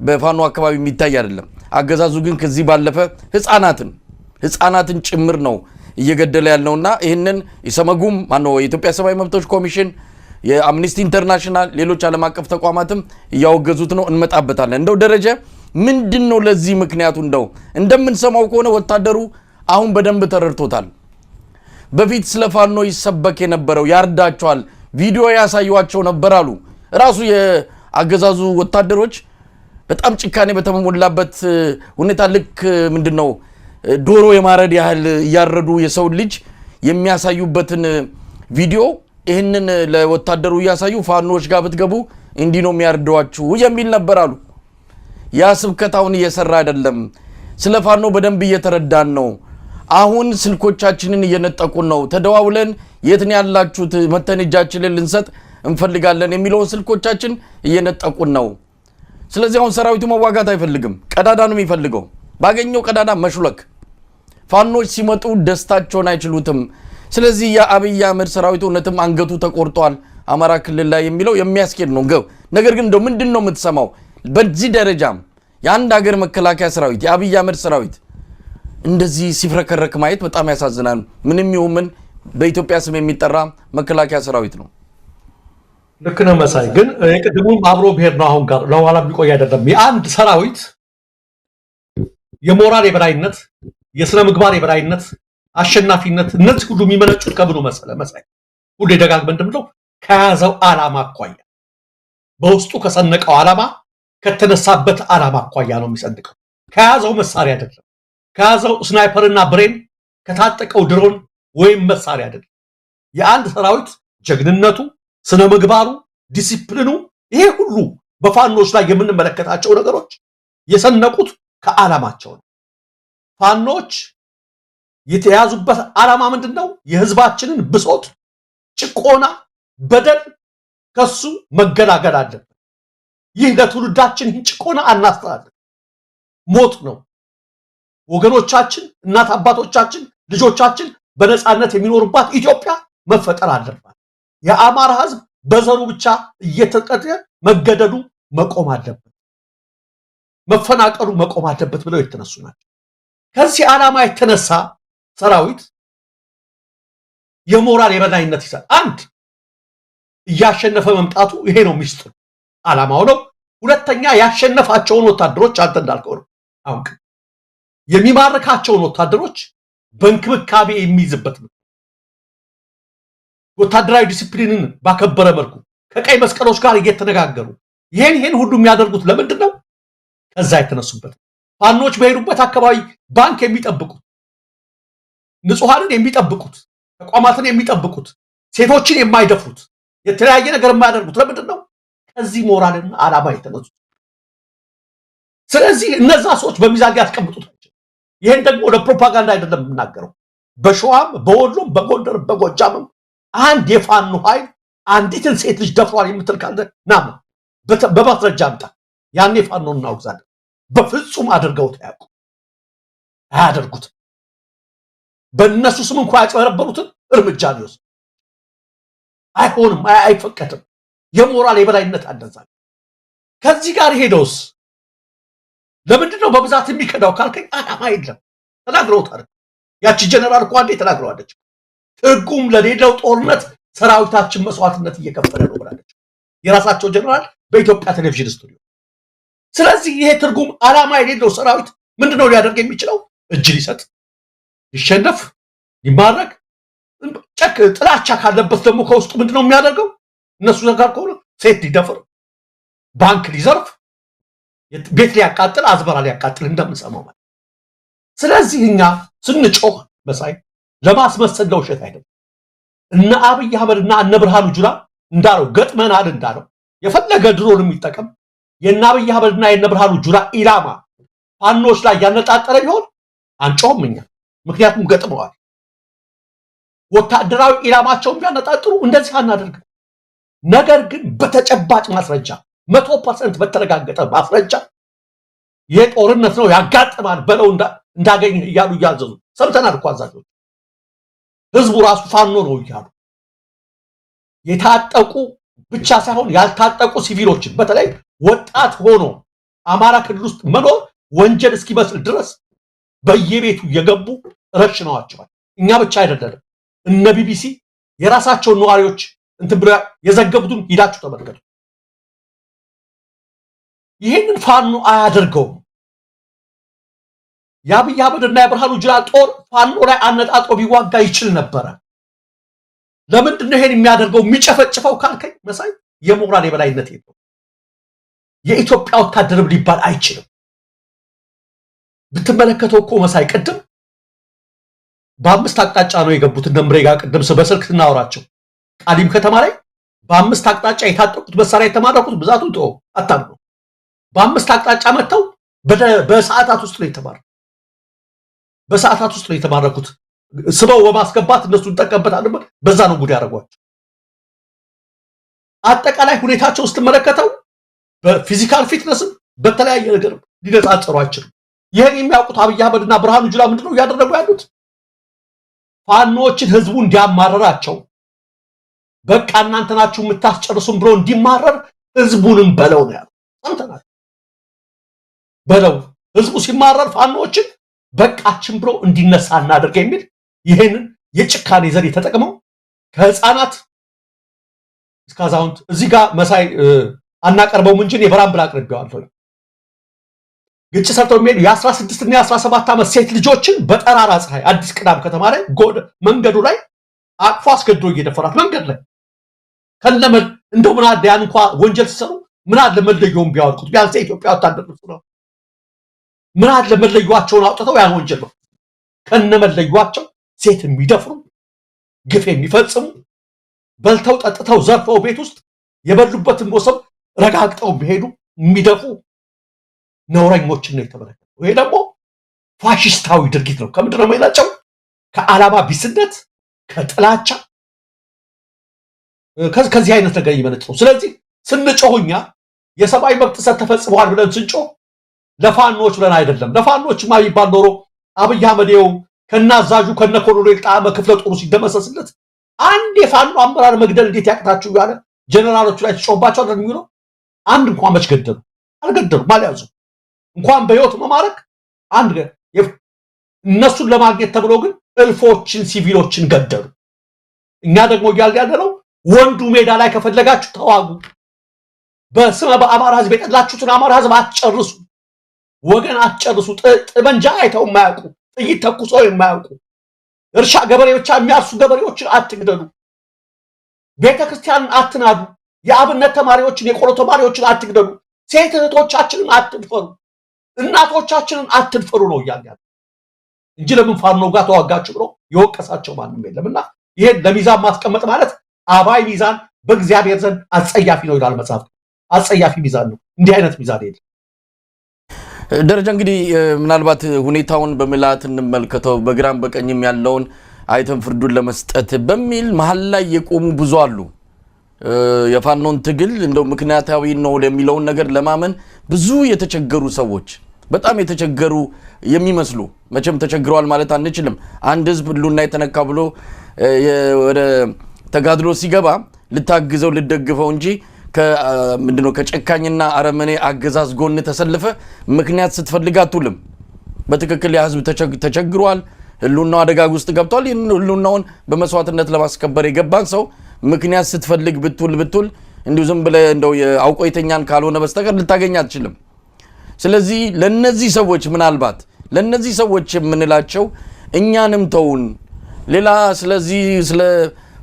[SPEAKER 1] በፋኖ አካባቢ የሚታይ አይደለም። አገዛዙ ግን ከዚህ ባለፈ ህፃናትን ጭምር ነው እየገደለ ያለውና ይህንን ኢሰመጉም ማነው የኢትዮጵያ ሰብአዊ መብቶች ኮሚሽን፣ የአምኒስቲ ኢንተርናሽናል፣ ሌሎች ዓለም አቀፍ ተቋማትም እያወገዙት ነው። እንመጣበታለን። እንደው ደረጀ ምንድነው ለዚህ ምክንያቱ? እንደምንሰማው ከሆነ ወታደሩ አሁን በደንብ ተረድቶታል። በፊት ስለፋኖ ይሰበክ የነበረው ያርዳቸዋል ቪዲዮ ያሳዩዋቸው ነበር አሉ ራሱ የአገዛዙ ወታደሮች በጣም ጭካኔ በተሞላበት ሁኔታ ልክ ምንድነው ዶሮ የማረድ ያህል ያረዱ የሰው ልጅ የሚያሳዩበትን ቪዲዮ ይሄንን ለወታደሩ ያሳዩ ፋኖች ጋር ብትገቡ እንዲ ነው የሚያርዷችሁ የሚል ነበር አሉ። ያ ስብከታውን እየሰራ አይደለም። ስለ ፋኖ በደንብ እየተረዳን ነው። አሁን ስልኮቻችንን እየነጠቁን ነው። ተደዋውለን የት ነው ያላችሁት መተን እጃችንን ልንሰጥ እንፈልጋለን የሚለው ስልኮቻችን እየነጠቁን ነው። ስለዚህ አሁን ሰራዊቱ መዋጋት አይፈልግም። ቀዳዳ ነው የሚፈልገው። ባገኘው ቀዳዳ መሽለክ። ፋኖች ሲመጡ ደስታቸውን አይችሉትም። ስለዚህ የአብይ አህመድ ሰራዊቱ እነተም አንገቱ ተቆርጧል አማራ ክልል ላይ የሚለው የሚያስኬድ ነው። ነገር ግን ምንድነው የምትሰማው? በዚህ ደረጃም የአንድ ሀገር መከላከያ ሰራዊት የአብይ አህመድ ሰራዊት እንደዚህ ሲፍረከረክ ማየት በጣም ያሳዝናል። ምንም ይሁን በኢትዮጵያ ስም የሚጠራ መከላከያ ሰራዊት ነው።
[SPEAKER 2] ልክ ነው መሳይ። ግን የቅድሙም አብሮ ብሄር ነው አሁን ጋር ለኋላ ቢቆይ አይደለም። የአንድ ሰራዊት የሞራል የበላይነት፣ የስነ ምግባር የበላይነት፣ አሸናፊነት እነዚህ ሁሉ የሚመነጩት ከምኑ መሳይ ሁሉ ደጋግመን እንደምለው ከያዘው ዓላማ አኳያ በውስጡ ከሰነቀው ዓላማ ከተነሳበት ዓላማ አኳያ ነው የሚሰንቀው። ከያዘው መሳሪያ አይደለም። ከያዘው ስናይፐርና ብሬን ከታጠቀው ድሮን ወይም መሳሪያ አይደለም። የአንድ ሰራዊት ጀግንነቱ፣ ስነ ምግባሩ፣ ዲሲፕሊኑ ይሄ ሁሉ በፋኖች ላይ የምንመለከታቸው ነገሮች የሰነቁት ከዓላማቸው ነው። ፋኖች የተያዙበት ዓላማ ምንድነው? የህዝባችንን ብሶት፣ ጭቆና፣ በደል ከሱ መገላገል አለብን። ይህ ለትውልዳችን ጭቆና አናስተላልፍ። ሞት ነው። ወገኖቻችን፣ እናት አባቶቻችን፣ ልጆቻችን በነፃነት የሚኖሩባት ኢትዮጵያ መፈጠር አለባት። የአማራ ህዝብ በዘሩ ብቻ እየተቀጠ መገደሉ መቆም አለበት፣ መፈናቀሉ መቆም አለበት ብለው የተነሱ ናቸው። ከዚህ ዓላማ የተነሳ ሰራዊት የሞራል የበላይነት ይሰጣል። አንድ እያሸነፈ መምጣቱ ይሄ ነው ሚስጥሩ፣ ዓላማው ነው። ሁለተኛ ያሸነፋቸውን ወታደሮች አንተ እንዳልከው ነው አሁን የሚማርካቸውን ወታደሮች በእንክብካቤ የሚይዝበት ነው። ወታደራዊ ዲሲፕሊንን ባከበረ መልኩ ከቀይ መስቀሎች ጋር እየተነጋገሩ ይሄን ሁሉ የሚያደርጉት ለምንድን ነው? ከዛ የተነሱበት ፋኖች በሄዱበት አካባቢ ባንክ የሚጠብቁት፣ ንጹሃንን የሚጠብቁት፣ ተቋማትን የሚጠብቁት፣ ሴቶችን የማይደፍሩት፣ የተለያየ ነገር የማያደርጉት ለምንድን ነው? ከዚህ ሞራልና ዓላማ የተነሱት። ስለዚህ እነዛ ሰዎች በሚዛን ያስቀምጡት። ይሄን ደግሞ ለፕሮፓጋንዳ አይደለም የምናገረው። በሸዋም በወሎም በጎንደርም በጎጃምም አንድ የፋኖ ኃይል አንዲትን ሴት ልጅ ደፍሯል የምትል ካለ ናም በማስረጃ አምጣ። ያኔ ፋኖን እናውግዛለን። በፍጹም አድርገውት አያደርጉትም። በእነሱ ስም እንኳን ያጭበረበሩትን እርምጃ ሊወስድ አይሆንም፣ አይፈቀድም። የሞራል የበላይነት አደዛል። ከዚህ ጋር ሄደውስ ለምንድን ነው በብዛት የሚከዳው ካልከኝ ዓላማ የለም። ተናግረውታል። ያቺ ጀነራል እኮ አንዴ ተናግረዋለች። ትርጉም ለሌለው ጦርነት ሰራዊታችን መስዋዕትነት እየከፈለ ነው ብላለች የራሳቸው ጀነራል በኢትዮጵያ ቴሌቪዥን ስቱዲዮ። ስለዚህ ይሄ ትርጉም ዓላማ የሌለው ሰራዊት ምንድነው ሊያደርግ የሚችለው? እጅ ሊሰጥ፣ ሊሸነፍ፣ ሊማረክ፣ ጥላቻ ካለበት ደግሞ ከውስጡ ምንድነው የሚያደርገው? እነሱ ጋር ከሆነ ሴት ሊደፍር፣ ባንክ ሊዘርፍ፣ ቤት ሊያቃጥል፣ አዝመራ ሊያቃጥል እንደምንሰማው ማለት። ስለዚህ እኛ ስንጮህ መሳይ ለማስመሰል ለውሸት አይደለም። እነ አብይ አህመድና እነ ብርሃኑ ጁላ እንዳለው ገጥመናል እንዳለው የፈለገ ድሮን የሚጠቀም የእነ አብይ አህመድና የእነ ብርሃኑ ጁላ ኢላማ ፋኖች ላይ ያነጣጠረ ቢሆን አንጮህም እኛ፣ ምክንያቱም ገጥመዋል። ወታደራዊ ኢላማቸውን ቢያነጣጥሩ እንደዚህ አናደርግም። ነገር ግን በተጨባጭ ማስረጃ 100% በተረጋገጠ ማስረጃ የጦርነት ነው ያጋጥማል በለው እንዳገኝ እያሉ እያዘዙ ሰምተናል እኮ አዛዦች። ህዝቡ ራሱ ፋኖ ነው እያሉ የታጠቁ ብቻ ሳይሆን ያልታጠቁ ሲቪሎችን በተለይ ወጣት ሆኖ አማራ ክልል ውስጥ መኖር ወንጀል እስኪመስል ድረስ በየቤቱ የገቡ ረሽነዋቸዋል። እኛ ብቻ አይደለም፣ እነ ቢቢሲ የራሳቸውን ነዋሪዎች እንትን ብለው የዘገቡትን ሂዳችሁ ተመልከቱ። ይሄንን ፋኖ አያደርገውም። የአብይ አህመድና የብርሃኑ ጁላ ጦር ፋኖ ላይ አነጣጥሮ ቢዋጋ ይችል ነበረ። ለምንድን ነው ይሄን የሚያደርገው የሚጨፈጭፈው ካልከኝ መሳይ የሞራል የበላይነት የለው። የኢትዮጵያ ወታደር ሊባል አይችልም። ብትመለከተው እኮ መሳይ ቅድም በአምስት አቅጣጫ ነው የገቡት። እንደምሬጋ ቅድም በስልክ ስናወራቸው ቃሊም ከተማ ላይ በአምስት አቅጣጫ የታጠቁት መሳሪያ የተማረኩት ብዛቱን ተው አታምኑ። በአምስት አቅጣጫ መጥተው በሰዓታት ውስጥ ነው የተማረኩት። በሰዓታት ውስጥ ነው የተማረኩት። ስበው በማስገባት እነሱን ተጠቀምበታል። በዛ ነው ጉድ ያደረጓቸው። አጠቃላይ ሁኔታቸው ውስጥ ተመለከተው በፊዚካል ፊትነስም በተለያየ ነገር ሊነጻጸሩ አይችልም። ይሄን የሚያውቁት አብይ አህመድና ብርሃኑ ጁላ ምንድነው እያደረጉ ያሉት? ፋኖችን ህዝቡ እንዲያማረራቸው በቃ እናንተ ናችሁ የምታስጨርሱን ብሎ እንዲማረር ህዝቡንም በለው ነው ያለው። ሰምተናል። በለው ህዝቡ ሲማረር ፋኖችን በቃችን ብሎ እንዲነሳ እናደርግ የሚል ይሄንን የጭካኔ ዘዴ ተጠቅመው ከህፃናት እስከ አዛውንት እዚህ ጋር መሳይ አናቀርበውም እንጂ የበራም ብላ አቅርቤዋለሁ። ግጭት ሰርተው የሚሄዱ የ16 እና የ17 ዓመት ሴት ልጆችን በጠራራ ፀሐይ አዲስ ቅዳም ከተማ ላይ መንገዱ ላይ አቅፎ አስገድዶ እየደፈራት መንገድ ላይ ከለመድ እንደው ምን አለ ያን እንኳን ወንጀል ሲሰሩ ምን አለ መለየውን ቢያወጡት ቢያንስ የኢትዮጵያ ወታደር ነው። ምን አለ መለያቸውን አውጥተው ያን ወንጀል ነው ከነመለያቸው ሴት የሚደፍሩ ግፍ የሚፈጽሙ በልተው ጠጥተው ዘርፈው ቤት ውስጥ የበሉበትን ወሰብ ረጋግጠው የሚሄዱ የሚደፉ ነውረኞችን ነው የተመለከተው። ይሄ ደግሞ ፋሽስታዊ ድርጊት ነው። ከምንድን ነው የመነጨው? ከዓላማ ቢስነት፣ ከጥላቻ ከዚህ አይነት ነገር ይመነጨው። ስለዚህ ስንጮህኛ የሰብአዊ መብት ጥሰት ተፈጽሟል ብለን ስንጮህ ለፋኖች ብለን አይደለም። ለፋኖችማ ቢባል ኖሮ አብይ አህመድው ከናዛዡ ከነኮሎኔል ጣዕመ ክፍለ ጦሩ ሲደመሰስለት አንድ የፋኖ አመራር መግደል እንዴት ያቅታችሁ ያለ ጀነራሎቹ ላይ ተጮባቸው አይደል የሚለው? አንድ እንኳን መች ገደሉ? አልገደሉም። አልያዙ እንኳን በህይወት መማረክ አንድ እነሱን ለማግኘት ተብሎ ግን እልፎችን ሲቪሎችን ገደሉ። እኛ ደግሞ ያልያደረው ወንዱ ሜዳ ላይ ከፈለጋችሁ ተዋጉ፣ በስመ በአማራ ህዝብ የጠላችሁትን አማራ ህዝብ አትጨርሱ፣ ወገን አትጨርሱ። ጠመንጃ አይተው የማያውቁ ጥይት ተኩሰው የማያውቁ እርሻ ገበሬዎች የሚያርሱ ገበሬዎችን አትግደሉ፣ ቤተክርስቲያንን አትናዱ፣ የአብነት ተማሪዎችን የቆሎ ተማሪዎችን አትግደሉ፣ ሴት እህቶቻችንን አትድፈሩ፣ እናቶቻችንን አትድፈሩ ነው እያለ እንጂ ለምን ፋኖ ጋር ተዋጋችሁ ብሎ የወቀሳቸው ማንም የለምና ይሄን ለሚዛን ማስቀመጥ ማለት አባይ ሚዛን በእግዚአብሔር ዘንድ አጸያፊ ነው ይላል መጽሐፍ። አጸያፊ ሚዛን ነው። እንዲህ አይነት ሚዛን የለም።
[SPEAKER 1] ደረጃ እንግዲህ ምናልባት ሁኔታውን በመላት እንመልከተው። በግራም በቀኝም ያለውን አይተን ፍርዱን ለመስጠት በሚል መሐል ላይ የቆሙ ብዙ አሉ። የፋኖን ትግል እንደው ምክንያታዊ ነው የሚለውን ነገር ለማመን ብዙ የተቸገሩ ሰዎች በጣም የተቸገሩ የሚመስሉ መቼም ተቸግረዋል ማለት አንችልም። አንድ ህዝብ ሁሉና የተነካ ብሎ ወደ ተጋድሎ ሲገባ ልታግዘው ልደግፈው እንጂ ምንድነው ከጨካኝና አረመኔ አገዛዝ ጎን ተሰልፈ ምክንያት ስትፈልግ አትውልም። በትክክል ያ ህዝብ ተቸግሯል፣ ህልውናው አደጋ ውስጥ ገብቷል። ህልውናውን በመስዋዕትነት ለማስከበር የገባን ሰው ምክንያት ስትፈልግ ብትውል እንዲሁ ዝም ብለህ እንደው አውቆይተኛን ካልሆነ በስተቀር ልታገኝ አትችልም። ስለዚህ ለነዚህ ሰዎች ምናልባት ለነዚህ ሰዎች የምንላቸው እኛንም ተውን፣ ሌላ ስለዚህ ስለ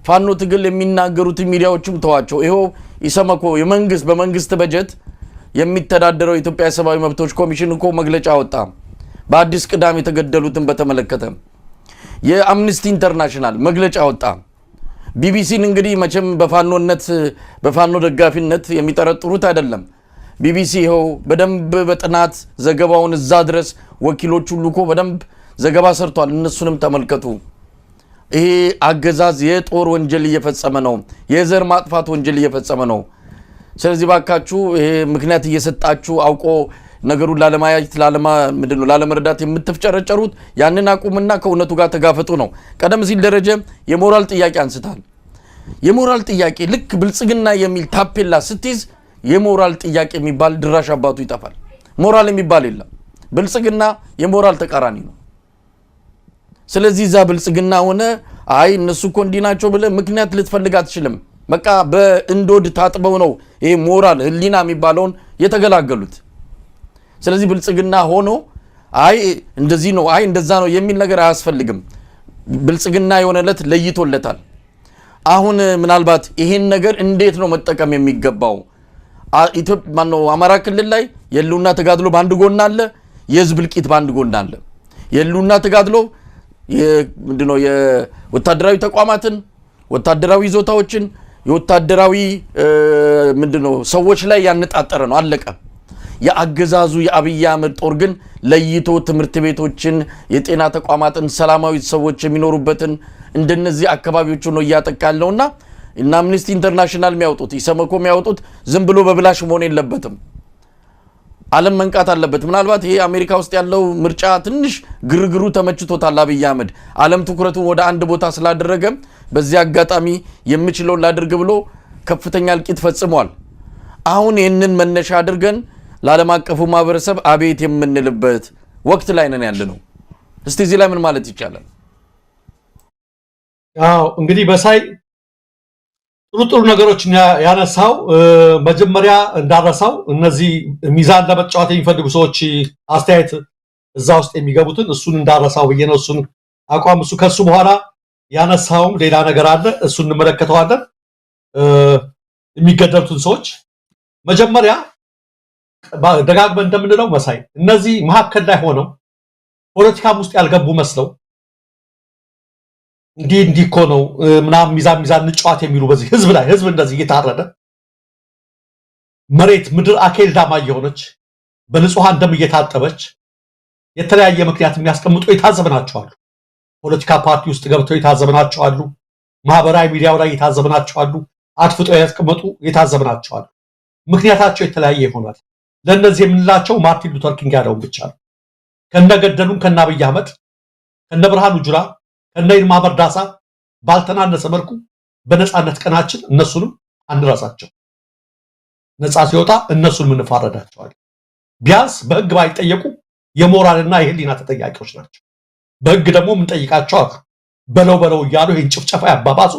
[SPEAKER 1] ፋኖ ትግል የሚናገሩት ሚዲያዎችም ተዋቸው። ይሄው ኢሰመኮ በመንግስት በጀት የሚተዳደረው የኢትዮጵያ ሰብአዊ መብቶች ኮሚሽን እኮ መግለጫ ወጣ። በአዲስ ቅዳም የተገደሉትን በተመለከተ የአምነስቲ ኢንተርናሽናል መግለጫ ወጣ። ቢቢሲን እንግዲህ መቼም በፋኖ ደጋፊነት የሚጠረጥሩት አይደለም። ቢቢሲ ይኸው በደንብ በጥናት ዘገባውን እዛ ድረስ ወኪሎች ሁሉ እኮ በደንብ ዘገባ ሰርቷል። እነሱንም ተመልከቱ። ይሄ አገዛዝ የጦር ወንጀል እየፈጸመ ነው፣ የዘር ማጥፋት ወንጀል እየፈጸመ ነው። ስለዚህ ባካችሁ ይሄ ምክንያት እየሰጣችሁ አውቆ ነገሩን ላለማያጅ ላለመረዳት የምትፍጨረጨሩት ያንን አቁምና ከእውነቱ ጋር ተጋፈጡ ነው። ቀደም ሲል ደረጀ የሞራል ጥያቄ አንስታል። የሞራል ጥያቄ ልክ ብልጽግና የሚል ታፔላ ስትይዝ የሞራል ጥያቄ የሚባል ድራሽ አባቱ ይጠፋል። ሞራል የሚባል የለም። ብልጽግና የሞራል ተቃራኒ ነው። ስለዚህ እዛ ብልጽግና ሆነ አይ እነሱ እኮ እንዲህ ናቸው ብለህ ምክንያት ልትፈልግ አትችልም። በቃ በእንዶድ ታጥበው ነው ይሄ ሞራል ህሊና የሚባለውን የተገላገሉት። ስለዚህ ብልጽግና ሆኖ አይ እንደዚህ ነው አይ እንደዛ ነው የሚል ነገር አያስፈልግም። ብልጽግና የሆነለት ለይቶለታል። አሁን ምናልባት ይሄን ነገር እንዴት ነው መጠቀም የሚገባው? ኢትዮጵያ ማነው አማራ ክልል ላይ የሉና ተጋድሎ ባንድ ጎን አለ፣ የህዝብ ልቂት ባንድ ጎን አለ። የሉና ተጋድሎ ምንድነው የወታደራዊ ተቋማትን ወታደራዊ ይዞታዎችን የወታደራዊ ምንድነው ሰዎች ላይ ያነጣጠረ ነው አለቀ። የአገዛዙ የአብይ አህመድ ጦር ግን ለይቶ ትምህርት ቤቶችን የጤና ተቋማትን ሰላማዊ ሰዎች የሚኖሩበትን እንደነዚህ አካባቢዎች ነው ያጠቃለውና እና አምነስቲ ኢንተርናሽናል የሚያወጡት ኢሰመኮ የሚያወጡት ዝም ብሎ በብላሽ መሆን የለበትም። ዓለም መንቃት አለበት። ምናልባት ይሄ አሜሪካ ውስጥ ያለው ምርጫ ትንሽ ግርግሩ ተመችቶታል አብይ አህመድ ዓለም ትኩረቱን ወደ አንድ ቦታ ስላደረገ በዚህ አጋጣሚ የሚችለው ላድርግ ብሎ ከፍተኛ እልቂት ፈጽሟል። አሁን ይህንን መነሻ አድርገን ለዓለም አቀፉ ማህበረሰብ አቤት የምንልበት ወቅት ላይ ነን ያለነው። እስቲ እዚህ ላይ ምን ማለት ይቻላል?
[SPEAKER 2] ያው እንግዲህ በሳይ ጥሩ ነገሮችን ያነሳው መጀመሪያ እንዳረሳው እነዚህ ሚዛን ለመጫወት የሚፈልጉ ሰዎች አስተያየት እዛ ውስጥ የሚገቡትን እሱን እንዳረሳው ብዬ ነው። እሱን አቋም እሱ ከሱ በኋላ ያነሳውም ሌላ ነገር አለ፣ እሱን እንመለከተዋለን። የሚገደሉትን ሰዎች መጀመሪያ ደጋግመን እንደምንለው መሳይ እነዚህ መሀከል ላይ ሆነው ፖለቲካም ውስጥ ያልገቡ መስለው እንዲህ እኮ ነው ምናምን ሚዛን ንጫዋት የሚሉ በዚህ ህዝብ እንደዚህ እየታረደ መሬት ምድር አኬልዳማ እየሆነች በንጹሃን ደም እየታጠበች የተለያየ ምክንያት የሚያስቀምጡ የታዘብናቸዋሉ። ፖለቲካ ፓርቲ ውስጥ ገብተው የታዘብናቸዋሉ። ማህበራዊ ሚዲያው ላይ የታዘብናቸዋሉ። አጥፍጠው ያስቀመጡ የታዘብናቸዋሉ። ምክንያታቸው የተለያየ ይሆናል። ለነዚህ የምንላቸው ማርቲን ሉተር ኪንግ ያለውን ብቻ ነው። ከነገደሉን ከነአብይ አህመድ ከነብርሃኑ ጁላ ከነይልማ መርዳሳ ባልተናነሰ መልኩ በነፃነት ቀናችን እነሱንም አንረሳቸው። ነፃ ሲወጣ እነሱን እንፋረዳቸዋለን። ቢያንስ በህግ ባይጠየቁ የሞራልና የህሊና ተጠያቂዎች ናቸው። በህግ ደግሞ የምንጠይቃቸው አሉ። በለው እያሉ ይህን ጭፍጨፋ ያባባሱ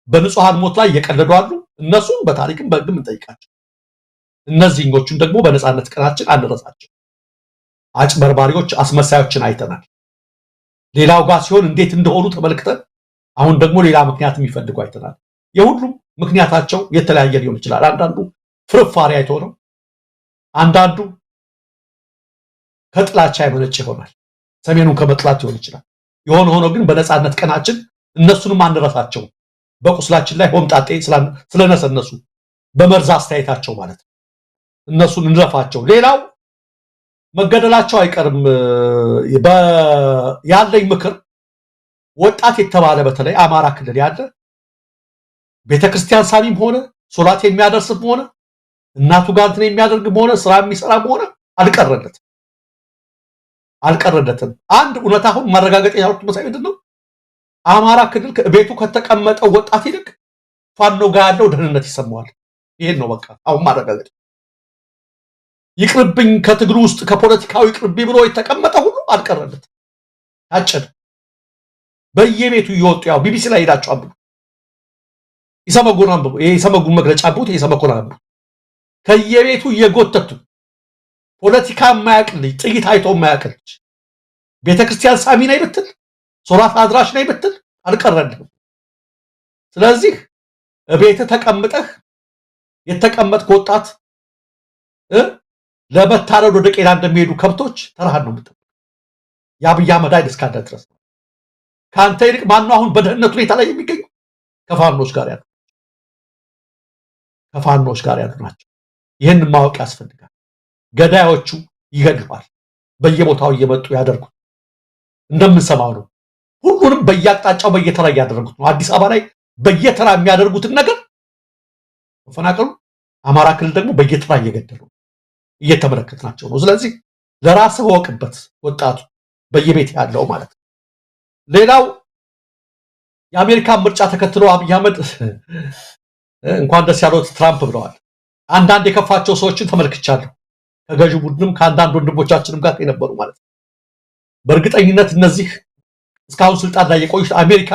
[SPEAKER 2] በንጹሃን ሞት ላይ እየቀለዱ አሉ። እነሱን በታሪክም በህግ የምንጠይቃቸው። እነዚህኞቹን ደግሞ በነፃነት ቀናችን አንረሳቸው። አጭበርባሪዎች አስመሳዮችን አይተናል። ሌላው ጋር ሲሆን እንዴት እንደሆኑ ተመልክተን አሁን ደግሞ ሌላ ምክንያት የሚፈልጉ አይተናል። የሁሉም ምክንያታቸው የተለያየ ሊሆን ይችላል። አንዳንዱ ፍርፋሪ አይቶ ነው። አንዳንዱ ከጥላቻ የመነጨ ይሆናል። ሰሜኑን ከመጥላት ሊሆን ይችላል። የሆነ ሆኖ ግን በነፃነት ቀናችን እነሱንም አንረሳቸው። በቁስላችን ላይ ሆምጣጤ ስለነሰነሱ በመርዝ አስተያየታቸው ማለት ነው። እነሱን እንረፋቸው። ሌላው መገደላቸው አይቀርም። ያለኝ ምክር ወጣት የተባለ በተለይ አማራ ክልል ያለ ቤተክርስቲያን ሳቢም ሆነ ሶላት የሚያደርስም ሆነ እናቱ ጋር እንትን የሚያደርግም ሆነ ስራ የሚሰራም ሆነ አልቀረለትም። አንድ እውነት አሁን ማረጋገጥ ያሉት መሳይ ምንድነው? አማራ ክልል ቤቱ ከተቀመጠው ወጣት ይልቅ ፋኖ ጋር ያለው ደህንነት ይሰማዋል። ይሄን ነው በቃ አሁን ማረጋገጥ። ይቅርብኝ ከትግሉ ውስጥ ከፖለቲካው ይቅርብኝ ብሎ የተቀመጠ ሁሉ አልቀረለት። አጭድ በየቤቱ እየወጡ ያው ቢቢሲ ላይ ሄዳችሁ አንብቡ። የሰመጉን መግለጫ አንብቡ። የሰመኮን አንብቡ። ከየቤቱ እየጎተቱ ፖለቲካ የማያውቅ ልጅ ጥይት አይቶ የማያውቅ ልጅ ቤተክርስቲያን ሳሚ ነኝ ብትል ሶላት አድራሽ ነኝ ብትል አልቀረልህም። ስለዚህ ቤት ተቀምጠህ የተቀመጥክ ወጣት ለመታረድ ወደ ቄራ እንደሚሄዱ ከብቶች ተራሃን ነው የምትጠብቀው። የአብይ አህመድ ኃይል እስካለ ድረስ ከአንተ ይልቅ ማነው አሁን በደህንነት ሁኔታ ላይ የሚገኙ? ከፋኖች ጋር ያሉ ናቸው። ይህን ማወቅ ያስፈልጋል። ገዳዮቹ ይገድሏል። በየቦታው እየመጡ ያደርጉት እንደምንሰማው ነው። ሁሉንም በየአቅጣጫው በየተራ እያደረጉት ነው። አዲስ አበባ ላይ በየተራ የሚያደርጉትን ነገር መፈናቀሉ፣ አማራ ክልል ደግሞ በየተራ እየገደሉ እየተመለከትናቸው ነው። ስለዚህ ለራስህ ወቅበት ወጣቱ በየቤት ያለው ማለት ነው። ሌላው የአሜሪካን ምርጫ ተከትሎ አብይ አህመድ እንኳን ደስ ያለው ትራምፕ ብለዋል። አንዳንድ የከፋቸው ሰዎችን ተመልክቻለሁ። ከገዢው ቡድንም ከአንዳንድ ወንድሞቻችንም ጋር የነበሩ ማለት ነው። በእርግጠኝነት እነዚህ እስካሁን ስልጣን ላይ የቆዩት አሜሪካ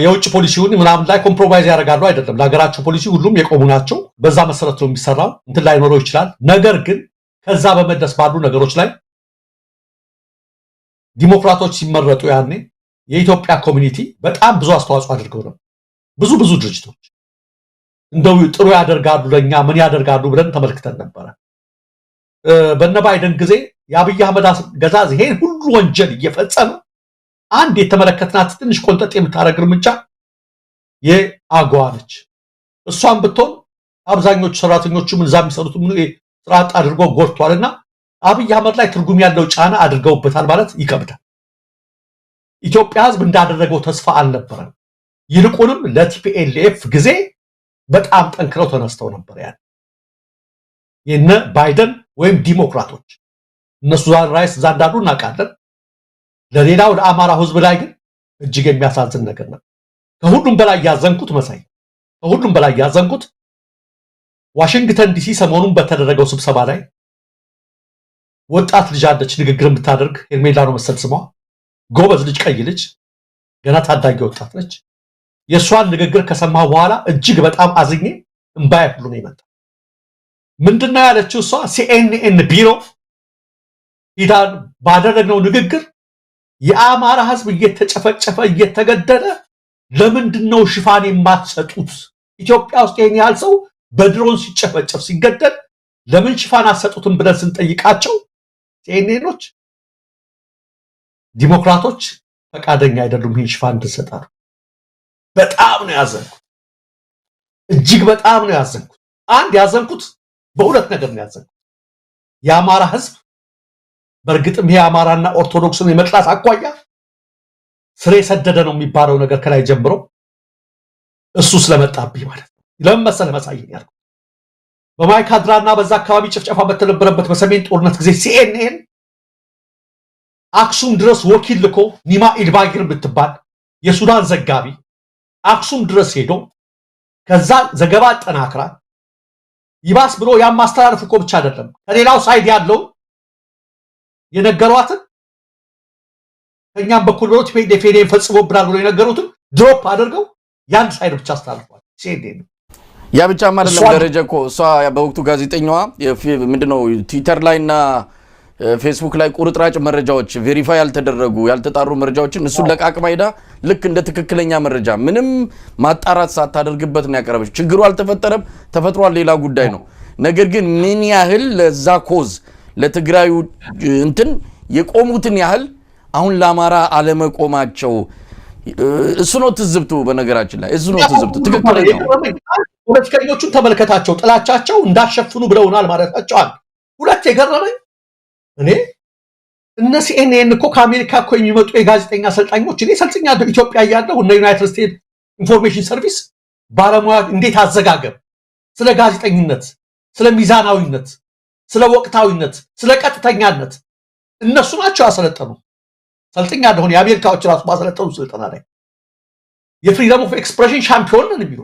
[SPEAKER 2] የውጭ ፖሊሲውን ምናምን ላይ ኮምፕሮማይዝ ያደርጋሉ አይደለም። ለሀገራቸው ፖሊሲ ሁሉም የቆሙ ናቸው። በዛ መሰረት ነው የሚሰራው። እንትን ላይ ኖረው ይችላል። ነገር ግን ከዛ በመደስ ባሉ ነገሮች ላይ ዲሞክራቶች ሲመረጡ ያኔ የኢትዮጵያ ኮሚኒቲ በጣም ብዙ አስተዋጽኦ አድርገው ነው። ብዙ ድርጅቶች እንደው ጥሩ ያደርጋሉ ለኛ ምን ያደርጋሉ ብለን ተመልክተን ነበር። በነ ባይደን ጊዜ የአብይ አህመድ አገዛዝ ይሄን ሁሉ ወንጀል እየፈጸመ አንድ የተመለከትናት ትንሽ ቆንጠጥ የምታረግ እርምጃ የአጎዋ ነች። እሷን ብትሆን አብዛኞቹ ሰራተኞቹም እዛ የሚሰሩት ምን ስርዓት አድርጎ ጎድቷልና አብይ አህመድ ላይ ትርጉም ያለው ጫና አድርገውበታል ማለት ይከብዳል። ኢትዮጵያ ህዝብ እንዳደረገው ተስፋ አልነበረም። ይልቁንም ለቲፒኤልኤፍ ጊዜ በጣም ጠንክረው ተነስተው ነበር። የነ ባይደን ወይም ዲሞክራቶች እነሱ ራይስ ዛንዳዱ እናውቃለን። ለሌላው ለአማራው ህዝብ ላይ ግን እጅግ የሚያሳዝን ነገር ነው። ከሁሉም በላይ ያዘንኩት መሳይ ከሁሉም በላይ ያዘንኩት ዋሽንግተን ዲሲ ሰሞኑን በተደረገው ስብሰባ ላይ ወጣት ልጅ አለች ንግግር የምታደርግ ሄርሜላ ነው መሰል ስሟ። ጎበዝ ልጅ ቀይ ልጅ ገና ታዳጊ ወጣት ነች። የሷን ንግግር ከሰማሁ በኋላ እጅግ በጣም አዝኜ እንባዬ ሁሉ ነው የመጣው። ምንድነው ያለችው እሷ? ሲኤንኤን ቢሮ ሂዳ ባደረግነው ንግግር የአማራ ህዝብ እየተጨፈጨፈ እየተገደለ ለምንድነው ሽፋን የማትሰጡት? ኢትዮጵያ ውስጥ ይሄን ያህል ሰው በድሮን ሲጨፈጨፍ ሲገደል ለምን ሽፋን አትሰጡትም ብለን ስንጠይቃቸው ሲኤንኤኖች ዲሞክራቶች ፈቃደኛ አይደሉም ይሄን ሽፋን እንድንሰጣሉ። በጣም ነው ያዘንኩት። እጅግ በጣም ነው ያዘንኩት። አንድ ያዘንኩት በሁለት ነገር ነው ያዘንኩት። የአማራ ህዝብ በእርግጥም ይሄ አማራና ኦርቶዶክስን የመጥላት አቋያ ስሬ ሰደደ ነው የሚባለው ነገር ከላይ ጀምሮ እሱ ስለመጣብኝ ማለት ነው። ለምን መሰለ መሳየኝ ያልኩት በማይካድራና በዛ አካባቢ ጭፍጨፋ በተነበረበት በሰሜን ጦርነት ጊዜ ሲኤንኤን አክሱም ድረስ ወኪል ልኮ ኒማ ኢልባጊር ብትባል የሱዳን ዘጋቢ አክሱም ድረስ ሄዶ ከዛ ዘገባ አጠናክራ ይባስ ብሎ ያም ማስተላለፍ እኮ ብቻ አይደለም ከሌላው ሳይድ ያለው የነገሯትን ከኛም በኩል ብሎ ቲፒኤልኤፍ ፈጽሞብናል ብሎ የነገሩትን ድሮፕ አድርገው ያን ሳይድ ብቻ አስተላልፏል። ሲኤንኤን
[SPEAKER 1] ያ ብቻ ማለት ነው። ደረጃ እኮ እሷ በወቅቱ ጋዜጠኛዋ ምንድነው ትዊተር ላይና ፌስቡክ ላይ ቁርጥራጭ መረጃዎች ቬሪፋይ ያልተደረጉ ያልተጣሩ መረጃዎችን እሱን ለቃቅማ ሄዳ ልክ እንደ ትክክለኛ መረጃ ምንም ማጣራት ሳታደርግበት ነው ያቀረበች። ችግሩ አልተፈጠረም፣ ተፈጥሯል፣ ሌላ ጉዳይ ነው። ነገር ግን ምን ያህል ለዛ ኮዝ ለትግራዩ እንትን የቆሙትን ያህል አሁን ለአማራ አለመቆማቸው እሱ ነው ትዝብቱ። በነገራችን ላይ እሱ ነው ትዝብቱ። ትክክለኛ
[SPEAKER 2] ፖለቲከኞቹን ተመልከታቸው፣ ጥላቻቸው እንዳሸፍኑ ብለውናል ማለታቸው አለ። ሁለት የገረመኝ እኔ እነ ሲኤንኤን እኮ ከአሜሪካ እኮ የሚመጡ የጋዜጠኛ አሰልጣኞች እኔ ሰልጥኛለሁ ኢትዮጵያ ያለው እነ ዩናይትድ ስቴትስ ኢንፎርሜሽን ሰርቪስ ባለሙያ እንዴት አዘጋገብ ስለ ጋዜጠኝነት፣ ስለ ሚዛናዊነት፣ ስለ ወቅታዊነት፣ ስለ ቀጥተኛነት እነሱ ናቸው ያሰለጠኑ። ሰልጥኛለሁ የአሜሪካዎች ራሱ ባሰለጠኑ ስልጠና ላይ የፍሪደም ኦፍ ኤክስፕሬሽን ሻምፒዮን ነን የሚሉ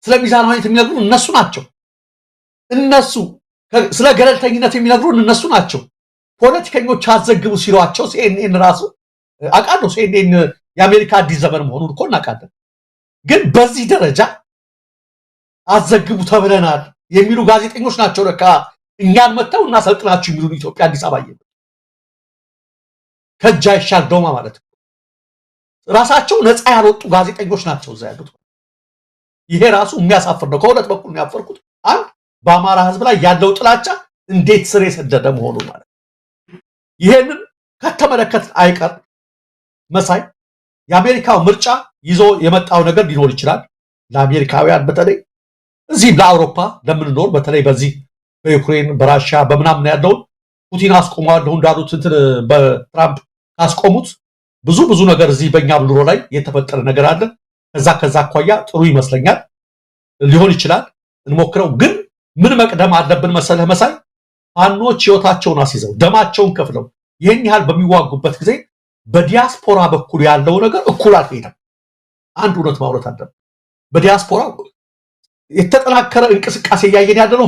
[SPEAKER 2] ስለ ሚዛናዊነት የሚነግሩን እነሱ ናቸው። እነሱ ስለ ገለልተኝነት የሚነግሩን እነሱ ናቸው። ፖለቲከኞች አዘግቡ ሲሏቸው ሲኤንኤን ራሱ አቃለው ሲኤንኤን የአሜሪካ አዲስ ዘመን መሆኑን እኮ እናውቃለን። ግን በዚህ ደረጃ አዘግቡ ተብለናል የሚሉ ጋዜጠኞች ናቸው ለካ እኛን መተው እናሰልጥናችሁ የሚሉን ኢትዮጵያ አዲስ አበባ ይመጣ ከጃ ይሻል ዶማ ማለት ነው። ራሳቸው ነፃ ያልወጡ ጋዜጠኞች ናቸው እዛ ያሉት። ይሄ ራሱ የሚያሳፍር ነው። ከሁለት በኩል ነው ያፈርኩት። አንድ በአማራ ህዝብ ላይ ያለው ጥላቻ እንዴት ስር የሰደደ መሆኑ ማለት ይሄንን ከተመለከት አይቀር መሳይ የአሜሪካው ምርጫ ይዞ የመጣው ነገር ሊኖር ይችላል። ለአሜሪካውያን በተለይ እዚህ ለአውሮፓ ለምንኖር በተለይ በዚህ በዩክሬን በራሻ በመናምን ያለው ፑቲን አስቆመዋለሁ እንዳሉት እንትን በትራምፕ አስቆሙት ብዙ ነገር እዚህ በእኛ ብሉሮ ላይ የተፈጠረ ነገር አለ። ከዛ አኳያ ጥሩ ይመስለኛል ሊሆን ይችላል። እንሞክረው። ግን ምን መቅደም አለብን መሰለህ መሳይ ፋኖች ህይወታቸውን አስይዘው ደማቸውን ከፍለው ይሄን ያህል በሚዋጉበት ጊዜ በዲያስፖራ በኩል ያለው ነገር እኩል አልሄደም። አንድ እውነት ማውራት አለብን። በዲያስፖራ የተጠናከረ እንቅስቃሴ እያየን ያለነው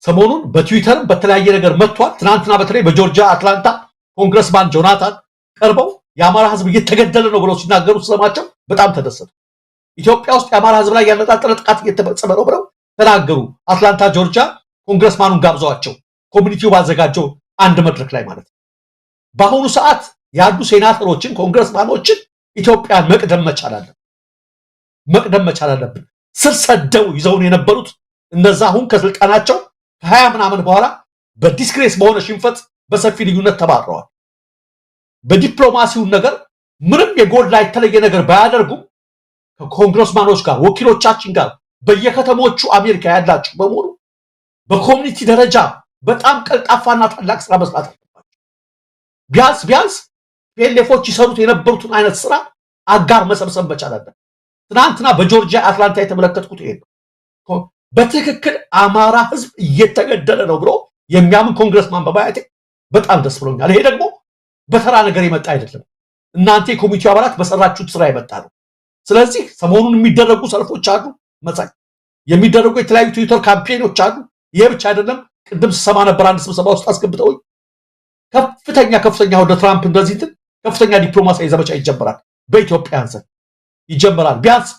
[SPEAKER 2] ሰሞኑን በትዊተርም በተለያየ ነገር መጥቷል። ትናንትና በተለይ በጆርጂያ አትላንታ ኮንግረስማን ጆናታን ቀርበው የአማራ ህዝብ እየተገደለ ነው ብለው ሲናገሩ ስለማቸው በጣም ተደሰቱ። ኢትዮጵያ ውስጥ የአማራ ህዝብ ላይ ያነጣጠረ ጥቃት እየተፈጸመ ነው ብለው ተናገሩ። አትላንታ ጆርጂያ ኮንግረስማኑን ጋብዘዋቸው ኮሚኒቲው ባዘጋጀው አንድ መድረክ ላይ ማለት ነው። በአሁኑ ሰዓት ያሉ ሴናተሮችን ኮንግረስማኖችን ኢትዮጵያን መቅደም መቻል አለብን። ስር ሰደው ይዘውን የነበሩት እነዛ አሁን ከስልጣናቸው ከ20 ምናምን በኋላ በዲስግሬስ በሆነ ሽንፈት በሰፊ ልዩነት ተባረዋል። በዲፕሎማሲውን ነገር ምንም የጎላ የተለየ ነገር ባያደርጉም ከኮንግረስማኖች ጋር ወኪሎቻችን ጋር በየከተሞቹ አሜሪካ ያላችሁ በሙሉ በኮሚኒቲ ደረጃ በጣም ቀልጣፋና ታላቅ ስራ መስራት አለባቸው። ቢያንስ ፒኤልኤፎች ይሰሩት የነበሩትን አይነት ስራ አጋር መሰብሰብ መቻል አለበት። ትናንትና በጆርጂያ አትላንታ የተመለከትኩት ይሄ ነው። በትክክል አማራ ህዝብ እየተገደለ ነው ብሎ የሚያምን ኮንግረስማን በማየቴ በጣም ደስ ብሎኛል። ይሄ ደግሞ በተራ ነገር የመጣ አይደለም። እናንተ የኮሚቴው አባላት በሰራችሁት ስራ የመጣ ነው። ስለዚህ ሰሞኑን የሚደረጉ ሰልፎች አሉ፣ መሳይ የሚደረጉ የተለያዩ ትዊተር ካምፔኖች አሉ። ይሄ ብቻ አይደለም። ቅድም ስሰማ ነበር አንድ ስብሰባ ውስጥ አስገብተው ከፍተኛ ወደ ትራምፕ እንደዚህ ከፍተኛ ዲፕሎማሲያዊ ዘመቻ ይጀምራል፣ በኢትዮጵያን ዘንድ ይጀምራል። ቢያንስ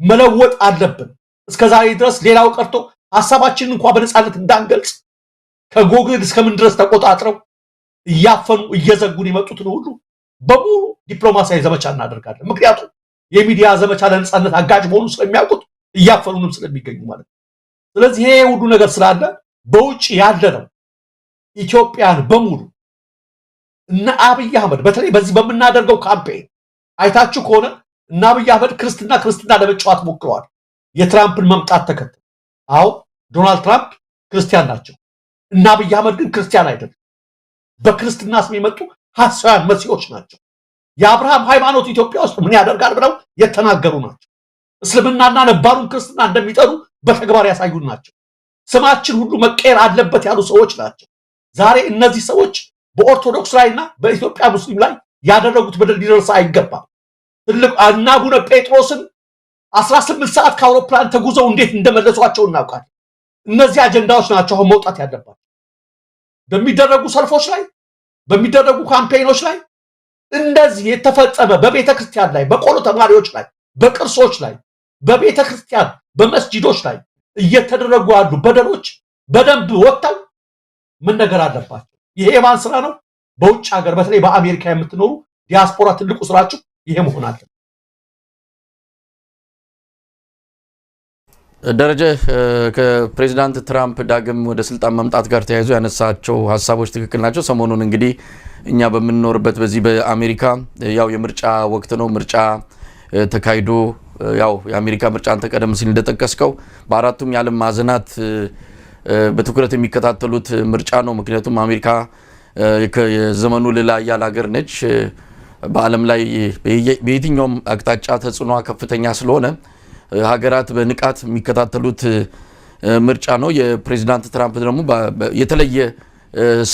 [SPEAKER 2] መለወጥ አለብን። እስከዛሬ ድረስ ሌላው ቀርቶ ሐሳባችንን እንኳን በነፃነት እንዳንገልጽ ከጎግል እስከምን ድረስ ተቆጣጥረው እያፈኑ እየዘጉን የመጡትን ሁሉ በሙሉ ዲፕሎማሲያዊ ዘመቻ እናደርጋለን። ምክንያቱም የሚዲያ ዘመቻ ለነፃነት አጋዥ መሆኑ ስለሚያውቁት እያፈኑንም ስለሚገኙ ማለት ነው። ስለዚህ ይሄ ሁሉ ነገር ስላለ በውጭ ያለ ነው ኢትዮጵያን በሙሉ እና አብይ አህመድ በተለይ በዚህ በምናደርገው ካምፔን አይታችሁ ከሆነ እና አብይ አህመድ ክርስትና ለመጫወት ሞክረዋል። የትራምፕን መምጣት ተከትሎ አዎ ዶናልድ ትራምፕ ክርስቲያን ናቸው እና አብይ አህመድ ግን ክርስቲያን አይደለም። በክርስትና ስም የመጡ ሐሳውያን መሲሖች ናቸው። የአብርሃም ሃይማኖት ኢትዮጵያ ውስጥ ምን ያደርጋል ብለው የተናገሩ ናቸው። እስልምናና ነባሩን ክርስትና እንደሚጠሩ በተግባር ያሳዩን ናቸው። ስማችን ሁሉ መቀየር አለበት ያሉ ሰዎች ናቸው። ዛሬ እነዚህ ሰዎች በኦርቶዶክስ ላይና በኢትዮጵያ ሙስሊም ላይ ያደረጉት በደል ሊደርስ አይገባም። ትልቅ እና አቡነ ጴጥሮስን 18 ሰዓት ከአውሮፕላን ተጉዘው እንዴት እንደመለሷቸው እናውቃለን። እነዚህ አጀንዳዎች ናቸው አሁን መውጣት ያለባቸው። በሚደረጉ ሰልፎች ላይ በሚደረጉ ካምፔኖች ላይ እንደዚህ የተፈጸመ በቤተክርስቲያን ላይ በቆሎ ተማሪዎች ላይ በቅርሶች ላይ በቤተክርስቲያን በመስጂዶች ላይ እየተደረጉ ያሉ በደሎች በደንብ ወጥተው ምን ነገር አለባቸው። ይሄ የማን ስራ ነው? በውጭ ሀገር በተለይ በአሜሪካ የምትኖሩ ዲያስፖራ ትልቁ ስራችሁ ይሄ መሆን አለ።
[SPEAKER 1] ደረጀ ከፕሬዚዳንት ትራምፕ ዳግም ወደ ስልጣን መምጣት ጋር ተያይዞ ያነሳቸው ሀሳቦች ትክክል ናቸው። ሰሞኑን እንግዲህ እኛ በምንኖርበት በዚህ በአሜሪካ ያው የምርጫ ወቅት ነው። ምርጫ ተካሂዶ ያው የአሜሪካ ምርጫ አንተ ቀደም ሲል እንደጠቀስከው በአራቱም የዓለም ማዕዘናት በትኩረት የሚከታተሉት ምርጫ ነው። ምክንያቱም አሜሪካ የዘመኑ ሌላ ያለ ሀገር ነች። በዓለም ላይ በየትኛውም አቅጣጫ ተጽዕኖ ከፍተኛ ስለሆነ ሀገራት በንቃት የሚከታተሉት ምርጫ ነው። የፕሬዚዳንት ትራምፕ ደግሞ የተለየ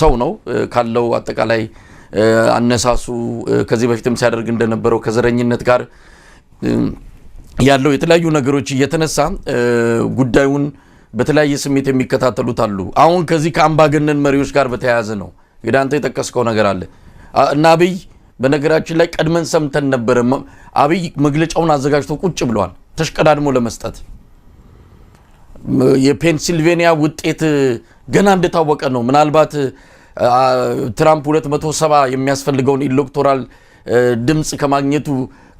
[SPEAKER 1] ሰው ነው ካለው አጠቃላይ አነሳሱ ከዚህ በፊትም ሲያደርግ እንደነበረው ከዘረኝነት ጋር ያለው የተለያዩ ነገሮች እየተነሳ ጉዳዩን በተለያየ ስሜት የሚከታተሉት አሉ። አሁን ከዚህ ከአምባገነን መሪዎች ጋር በተያያዘ ነው እንግዲህ አንተ የጠቀስከው ነገር አለ እና አብይ በነገራችን ላይ ቀድመን ሰምተን ነበር። አብይ መግለጫውን አዘጋጅቶ ቁጭ ብሏል ተሽቀዳድሞ ለመስጠት። የፔንሲልቬኒያ ውጤት ገና እንደታወቀ ነው። ምናልባት ትራምፕ 270 የሚያስፈልገውን ኢሌክቶራል ድምጽ ከማግኘቱ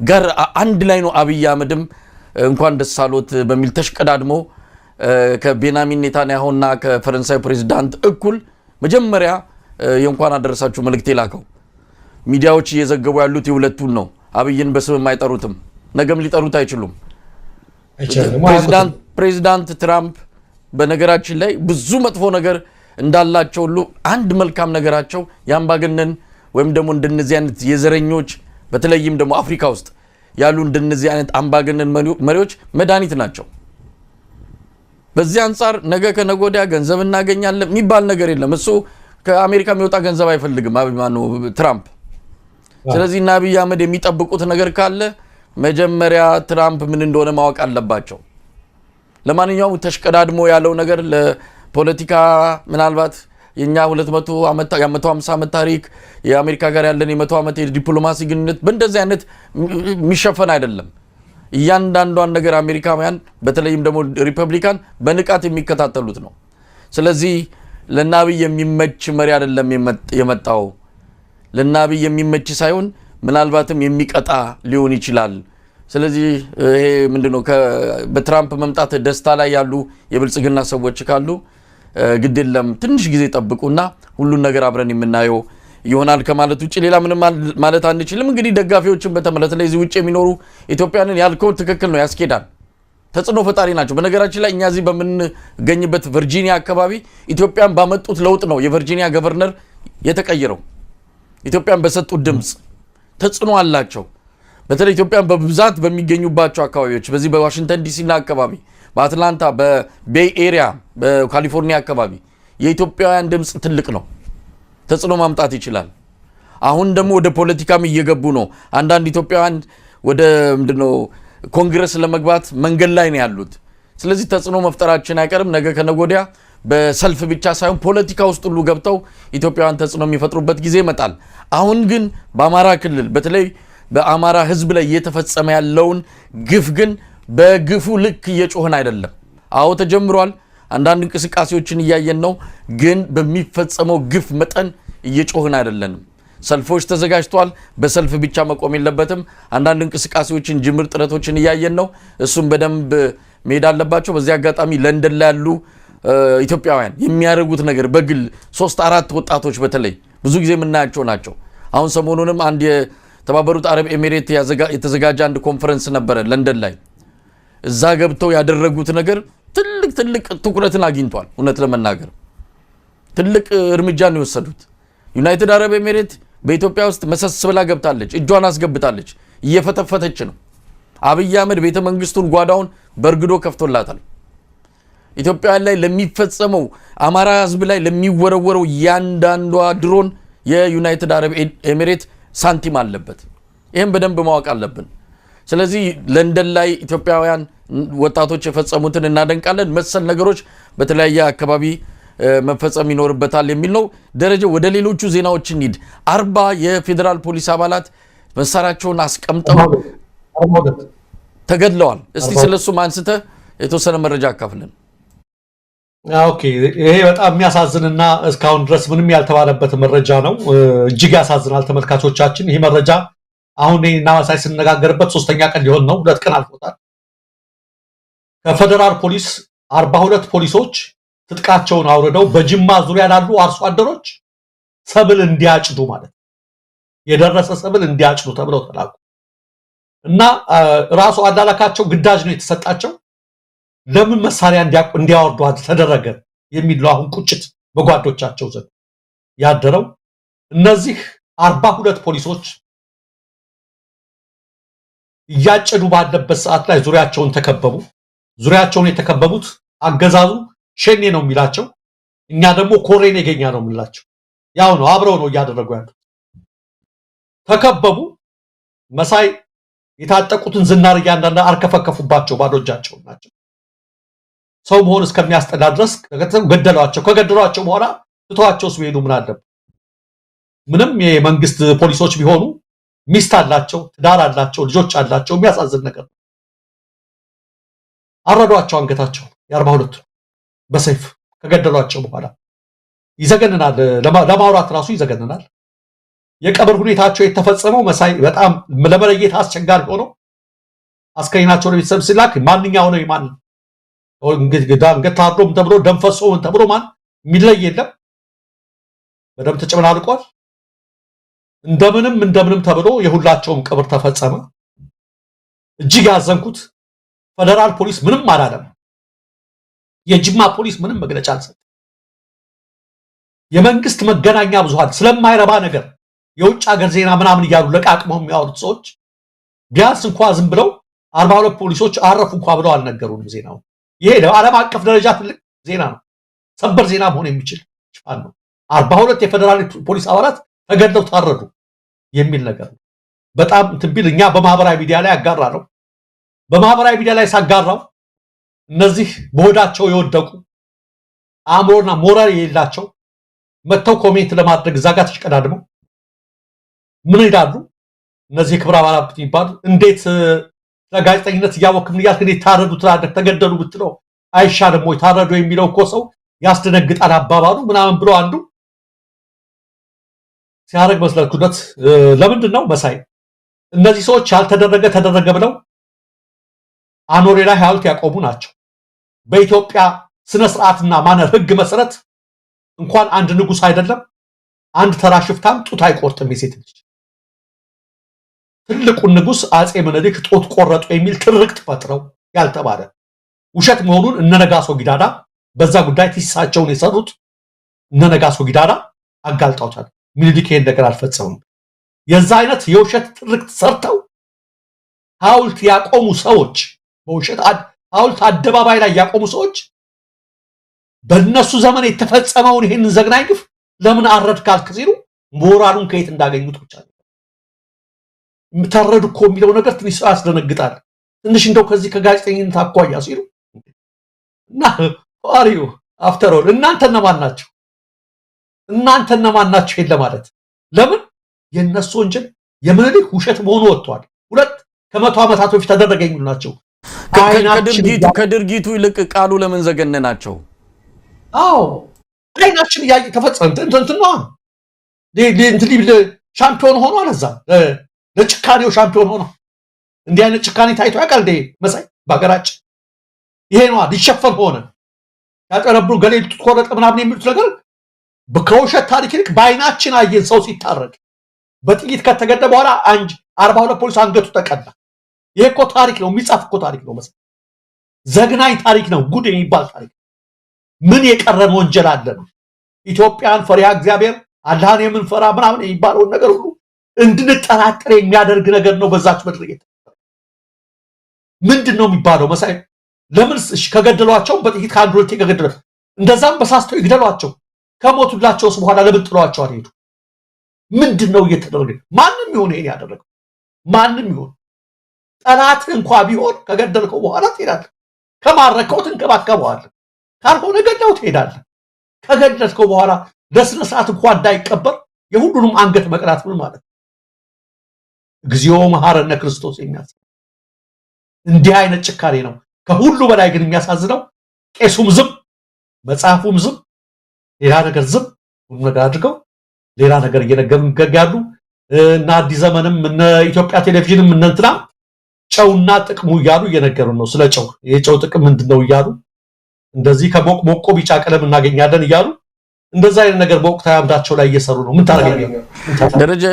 [SPEAKER 1] ጋር አንድ ላይ ነው አብይ አህመድም እንኳን ደስ አሎት በሚል ተሽቀዳድሞ ከቤንያሚን ኔታንያሁና ከፈረንሳይ ፕሬዝዳንት እኩል መጀመሪያ የእንኳን አደረሳችሁ መልእክት የላከው። ሚዲያዎች እየዘገቡ ያሉት የሁለቱን ነው። አብይን በስም አይጠሩትም፣ ነገም ሊጠሩት አይችሉም። ፕሬዝዳንት ትራምፕ በነገራችን ላይ ብዙ መጥፎ ነገር እንዳላቸው ሁሉ አንድ መልካም ነገራቸው የአምባገነን ወይም ደግሞ እንደነዚህ አይነት የዘረኞች በተለይም ደግሞ አፍሪካ ውስጥ ያሉ እንደነዚህ አይነት አምባገነን መሪዎች መድኃኒት ናቸው። በዚህ አንጻር ነገ ከነገ ወዲያ ገንዘብ እናገኛለን የሚባል ነገር የለም። እሱ ከአሜሪካ የሚወጣ ገንዘብ አይፈልግም ትራምፕ። ስለዚህ እና አብይ አህመድ የሚጠብቁት ነገር ካለ መጀመሪያ ትራምፕ ምን እንደሆነ ማወቅ አለባቸው። ለማንኛውም ተሽቀዳድሞ ያለው ነገር ለፖለቲካ ምናልባት የኛ 250 ዓመት ታሪክ የአሜሪካ ጋር ያለን የ100 ዓመት የዲፕሎማሲ ግንኙነት በእንደዚህ አይነት የሚሸፈን አይደለም። እያንዳንዷን ነገር አሜሪካውያን በተለይም ደግሞ ሪፐብሊካን በንቃት የሚከታተሉት ነው። ስለዚህ ለናብይ የሚመች መሪ አይደለም የመጣው ለናብይ የሚመች ሳይሆን ምናልባትም የሚቀጣ ሊሆን ይችላል ስለዚህ ይሄ ምንድነው በትራምፕ መምጣት ደስታ ላይ ያሉ የብልጽግና ሰዎች ካሉ ግድለም ትንሽ ጊዜ ጠብቁና ሁሉን ነገር አብረን የምናየው ይሆናል ከማለት ውጪ ሌላ ምንም ማለት አንችልም እንግዲህ ደጋፊዎችን በተመለከተ ለዚህ ውጪ የሚኖሩ ኢትዮጵያንን ያልከው ትክክል ነው ያስኬዳል ተጽኖ ፈጣሪ ናቸው በነገራችን ላይ እኛ እዚህ በመንገኝበት ቨርጂኒያ አካባቢ ኢትዮጵያን ባመጡት ለውጥ ነው የቨርጂኒያ ገቨርነር የተቀየረው ኢትዮጵያን በሰጡት ድምጽ ተጽኖ አላቸው በተለይ ኢትዮጵያን በብዛት በሚገኙባቸው አካባቢዎች በዚህ በዋሽንግተን ዲሲ እና አካባቢ በአትላንታ በቤይ ኤሪያ በካሊፎርኒያ አካባቢ የኢትዮጵያውያን ድምጽ ትልቅ ነው ተጽኖ ማምጣት ይችላል አሁን ደግሞ ወደ ፖለቲካም እየገቡ ነው አንዳንድ ኢትዮጵያውያን ወደ ምንድነው ኮንግረስ ለመግባት መንገድ ላይ ነው ያሉት ስለዚህ ተጽኖ መፍጠራችን አይቀርም ነገ ከነጎዲያ በሰልፍ ብቻ ሳይሆን ፖለቲካ ውስጥ ሁሉ ገብተው ኢትዮጵያውያን ተጽኖ የሚፈጥሩበት ጊዜ ይመጣል አሁን ግን በአማራ ክልል በተለይ በአማራ ህዝብ ላይ እየተፈጸመ ያለውን ግፍ ግን በግፉ ልክ እየጮህን አይደለም አዎ ተጀምሯል አንዳንድ እንቅስቃሴዎችን እያየን ነው ግን በሚፈጸመው ግፍ መጠን እየጮህን አይደለንም ሰልፎች ተዘጋጅቷል በሰልፍ ብቻ መቆም የለበትም አንዳንድ እንቅስቃሴዎችን ጅምር ጥረቶችን እያየን ነው እሱም በደንብ መሄድ አለባቸው በዚህ አጋጣሚ ለንደን ላይ ያሉ ኢትዮጵያውያን የሚያደርጉት ነገር በግል 3-4 ወጣቶች በተለይ ብዙ ጊዜ የምናያቸው ናቸው አሁን ሰሞኑንም አንድ የተባበሩት አረብ ኤሚሬት የተዘጋጀ አንድ ኮንፈረንስ ነበረ ለንደን ላይ እዛ ገብተው ያደረጉት ነገር ትልቅ ትኩረትን አግኝቷል እውነት ለመናገር ትልቅ እርምጃ ነው የወሰዱት ዩናይትድ አረብ ኤሚሬት በኢትዮጵያ ውስጥ መሰስብላ ገብታለች እጇን አስገብታለች እየፈተፈተች ነው አብይ አህመድ ቤተ መንግስቱን ጓዳውን በርግዶ ከፍቶላታል ኢትዮጵያ ላይ ለሚፈጸመው አማራ ህዝብ ላይ ለሚወረወረው ያንዳንዷ ድሮን የዩናይትድ አረብ ኤሚሬት ሳንቲም አለበት ይሄን በደንብ ማወቅ አለብን ስለዚህ ለንደን ላይ ኢትዮጵያውያን ወጣቶች የፈጸሙትን እናደንቃለን መሰል ነገሮች በተለያየ አካባቢ መፈጸም ይኖርበታል የሚል ነው ደረጃ ወደ ሌሎቹ ዜናዎች እንሂድ 40 የፌደራል ፖሊስ አባላት መሳሪያቸውን አስቀምጠው ተገድለዋል እስቲ ስለሱ ማንስተ የተወሰነ መረጃ አካፍለን
[SPEAKER 2] ኦኬ ይሄ በጣም የሚያሳዝንና እስካሁን ድረስ ምንም ያልተባለበት መረጃ ነው እጅግ ያሳዝናል ተመልካቾቻችን ይሄ መረጃ አሁን እኔና መሳይ ስንነጋገርበት 3ኛ ቀን ሊሆን ነው 2 ቀን አልፎታል ከፌደራል ፖሊስ 42 ፖሊሶች ትጥቃቸውን አውርደው በጅማ ዙሪያ ያሉ አርሶ አደሮች ሰብል እንዲያጭዱ ማለት የደረሰ ሰብል እንዲያጭዱ ተብለው ተላኩ እና ራሱ አዳላካቸው ግዳጅ ነው የተሰጣቸው ለምን መሳሪያ እንዲያወርዱ ተደረገ የሚል አሁን ቁጭት በጓዶቻቸው ዘንድ ያደረው እነዚህ 42 ፖሊሶች ያጨዱ ባለበት ሰዓት ላይ ዙሪያቸውን ተከበቡ ዙሪያቸውን የተከበቡት አገዛዙ ሸኔ ነው የሚላቸው እኛ ደግሞ ኮሬን የገኛ ነው የሚላቸው ያው ነው አብረው ነው ያደረጉ ያሉት ተከበቡ መሳይ የታጠቁትን ዝናር ያንዳንዳ አርከፈከፉባቸው ባዶጃቸው ናቸው ሰው መሆን እስከሚያስጠላ ድረስ ከገደሏቸው በኋላ ትቷቸው ሲሄዱ ምን አለ ምንም የመንግስት ፖሊሶች ቢሆኑ ሚስት አላቸው ትዳር አላቸው ልጆች አላቸው የሚያሳዝን ነገር አረዷቸው አንገታቸው የ42 በሰይፍ ከገደሏቸው በኋላ ይዘገነናል ለማውራት ራሱ ይዘገነናል የቀብር ሁኔታቸው የተፈጸመው መሳይ በጣም ለመለየት አስቸጋሪ ሆኖ አስከሬናቸው ለቤተሰብ ሲላክ ማንኛው ነው ማን እንግዲህ ታርዶም ተብሎ ደምፈሶውን ተብሎ ማን የሚለይ የለም በደም ተጨመላልቋል እንደምንም ተብሎ የሁላቸውም ቀብር ተፈጸመ እጅግ ያዘንኩት ፌደራል ፖሊስ ምንም አላለም የጅማ ፖሊስ ምንም መግለጫ አልሰጠም የመንግስት መገናኛ ብዙሃን ስለማይረባ ነገር የውጭ ሀገር ዜና ምናምን ይያሉ ለቃቅመው የሚያወሩት ሰዎች ቢያንስ እንኳን ዝም ብለው 42 ፖሊሶች አረፉ እንኳን ብለው አልነገሩንም ዜናው ይሄ ለዓለም አቀፍ ደረጃ ትልቅ ዜና ነው ሰበር ዜና መሆን የሚችል ጫን ነው 42 የፌደራል ፖሊስ አባላት ተገድለው ታረዱ የሚል ነገር በጣም ትንቢልኛ በማህበራዊ ሚዲያ ላይ ያጋራ ነው በማህበራዊ ሚዲያ ላይ ሳጋራው እነዚህ በሆዳቸው የወደቁ አእምሮና ሞራል የሌላቸው መተው ኮሜንት ለማድረግ ዛጋ ተሽቀዳድመው ምን ይላሉ እነዚህ ክብረ አባላት ይባሉ እንዴት ለጋዜጠኝነት ያወክም ይያልክ እንዴት ታረዱ ተገደሉ ብትለው አይሻልም ወይ ታረዱ የሚለው እኮ ሰው ያስደነግጣል አባባሉ ምናምን ብሎ አንዱ ሲያረግ መስለኩበት ለምንድን ነው መሳይ እነዚህ ሰዎች ያልተደረገ ተደረገ ብለው አኖሌ ላይ ሐውልት ያቆሙ ናቸው። በኢትዮጵያ ስነ ስርዓትና ማነር ህግ መሰረት እንኳን አንድ ንጉስ አይደለም አንድ ተራ ሽፍታም ጡት አይቆርጥም የሴት ልጅ። ትልቁን ንጉስ አጼ ምኒልክ ጡት ቆረጡ የሚል ትርክት ፈጥረው ያልተባለ ውሸት መሆኑን እነነጋሶ ጊዳዳ በዛ ጉዳይ ትሳቸውን የሰሩት እነነጋሶ ጊዳዳ አጋልጣውታል። ምኒልክ ይሄን ነገር አልፈጸሙም። የዛ አይነት የውሸት ትርክት ሰርተው ሐውልት ያቆሙ ሰዎች በውሸት ሐውልት አደባባይ ላይ ያቆሙ ሰዎች በእነሱ ዘመን የተፈጸመውን ይሄን ዘግናኝ ግፍ ለምን አረድ ካልክ ሲሉ ሞራሉን ከየት እንዳገኙት ብቻ ነው። ተረዱ እኮ የሚለው ነገር ትንሽ ያስደነግጣል። ትንሽ እንደው ከዚህ ከጋዜጠኝነት አኳያ ሲሉ እና አሪዮ አፍተር ኦል እናንተ እነማን ናችሁ? እናንተ እነማን ናችሁ? ይሄን ለማለት ለምን የነሱ ወንጀል የምኒልክ ውሸት መሆኑ ወጥቷል። ሁለት ከመቶ ዓመታት በፊት ተደረገ የሚሉ ናቸው።
[SPEAKER 1] ከድርጊቱ ይልቅ ቃሉ ለምን ዘገነናቸው?
[SPEAKER 2] አዎ አይናችን ያይ ተፈጸመ እንትና ሻምፒዮን ሆኖ አለዛ ለጭካኔው ሻምፒዮን ሆኖ እንዲህ አይነት ጭካኔ ታይቶ ያውቃል እንዴ መሳይ በሀገራችን? ይሄ ነው ሊሸፈን ሆነ ያቀረብሩ ገሌል ተቆረጠ ምናምን የሚሉት ነገር ከውሸት ታሪክ ይልቅ በአይናችን አየን። ሰው ሲታረድ በጥይት ከተገደ በኋላ 42 ፖሊስ አንገቱ ተቀዳ። ይሄ እኮ ታሪክ ነው፣ የሚጻፍ እኮ ታሪክ ነው መሰለኝ። ዘግናኝ ታሪክ ነው፣ ጉድ የሚባል ታሪክ። ምን የቀረን ወንጀል አለ ነው? ኢትዮጵያን ፈሪሃ እግዚአብሔር አላህን የምንፈራ ምናምን የሚባለውን ነገር ሁሉ እንድንጠራጠር የሚያደርግ ነገር ነው። በዛች ምድር ምንድነው የሚባለው መሳይ? ለምን ከገደሏቸው በጥይት ከአንድ ሁለቴ ከገደሏቸው እንደዛም በሳስተው ይግደሏቸው ከሞቱላቸውስ በኋላ ለምን ጥሏቸው አልሄዱ? ምንድነው እየተደረገ? ማንም ይሁን ይሄን ያደረገው ማንም ይሁን ጠላት እንኳን ቢሆን ከገደልከው በኋላ ትሄዳለህ። ከማረከው ትንከባከበዋለህ፣ ካልሆነ ገደለው ትሄዳለህ። ከገደልከው በኋላ ለስነ ስርዓት እንኳን እንዳይቀበር የሁሉንም አንገት መቅላት ምን ማለት ነው? እግዚኦ መሐረነ ክርስቶስ የሚያስ እንዲህ አይነት ጭካኔ ነው። ከሁሉ በላይ ግን የሚያሳዝነው ቄሱም ዝም፣ መጽሐፉም ዝም፣ ሌላ ነገር ዝም፣ ሁሉ ነገር አድርገው ሌላ ነገር እየነገሩን ያሉ እና አዲስ ዘመንም እነ ኢትዮጵያ ቴሌቪዥንም እነ እንትና ጨውና ጥቅሙ እያሉ እየነገሩን ነው። ስለ ጨው የጨው ጥቅም ምንድነው እያሉ እንደዚህ ከሞቆ ቢጫ ቀለም እናገኛለን እያሉ እንደዛ አይነት ነገር በወቅታዊ አምዳቸው ላይ እየሰሩ ነው። ምን ታረጋለህ
[SPEAKER 1] ደረጃ?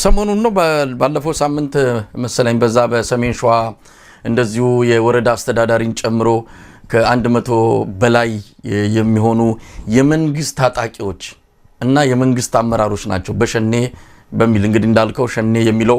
[SPEAKER 1] ሰሞኑን ነው ባለፈው ሳምንት መሰለኝ በዛ በሰሜን ሸዋ እንደዚሁ የወረዳ አስተዳዳሪን ጨምሮ ከ100 በላይ የሚሆኑ የመንግስት ታጣቂዎች እና የመንግስት አመራሮች ናቸው በሸኔ በሚል እንግዲህ እንዳልከው ሸኔ የሚለው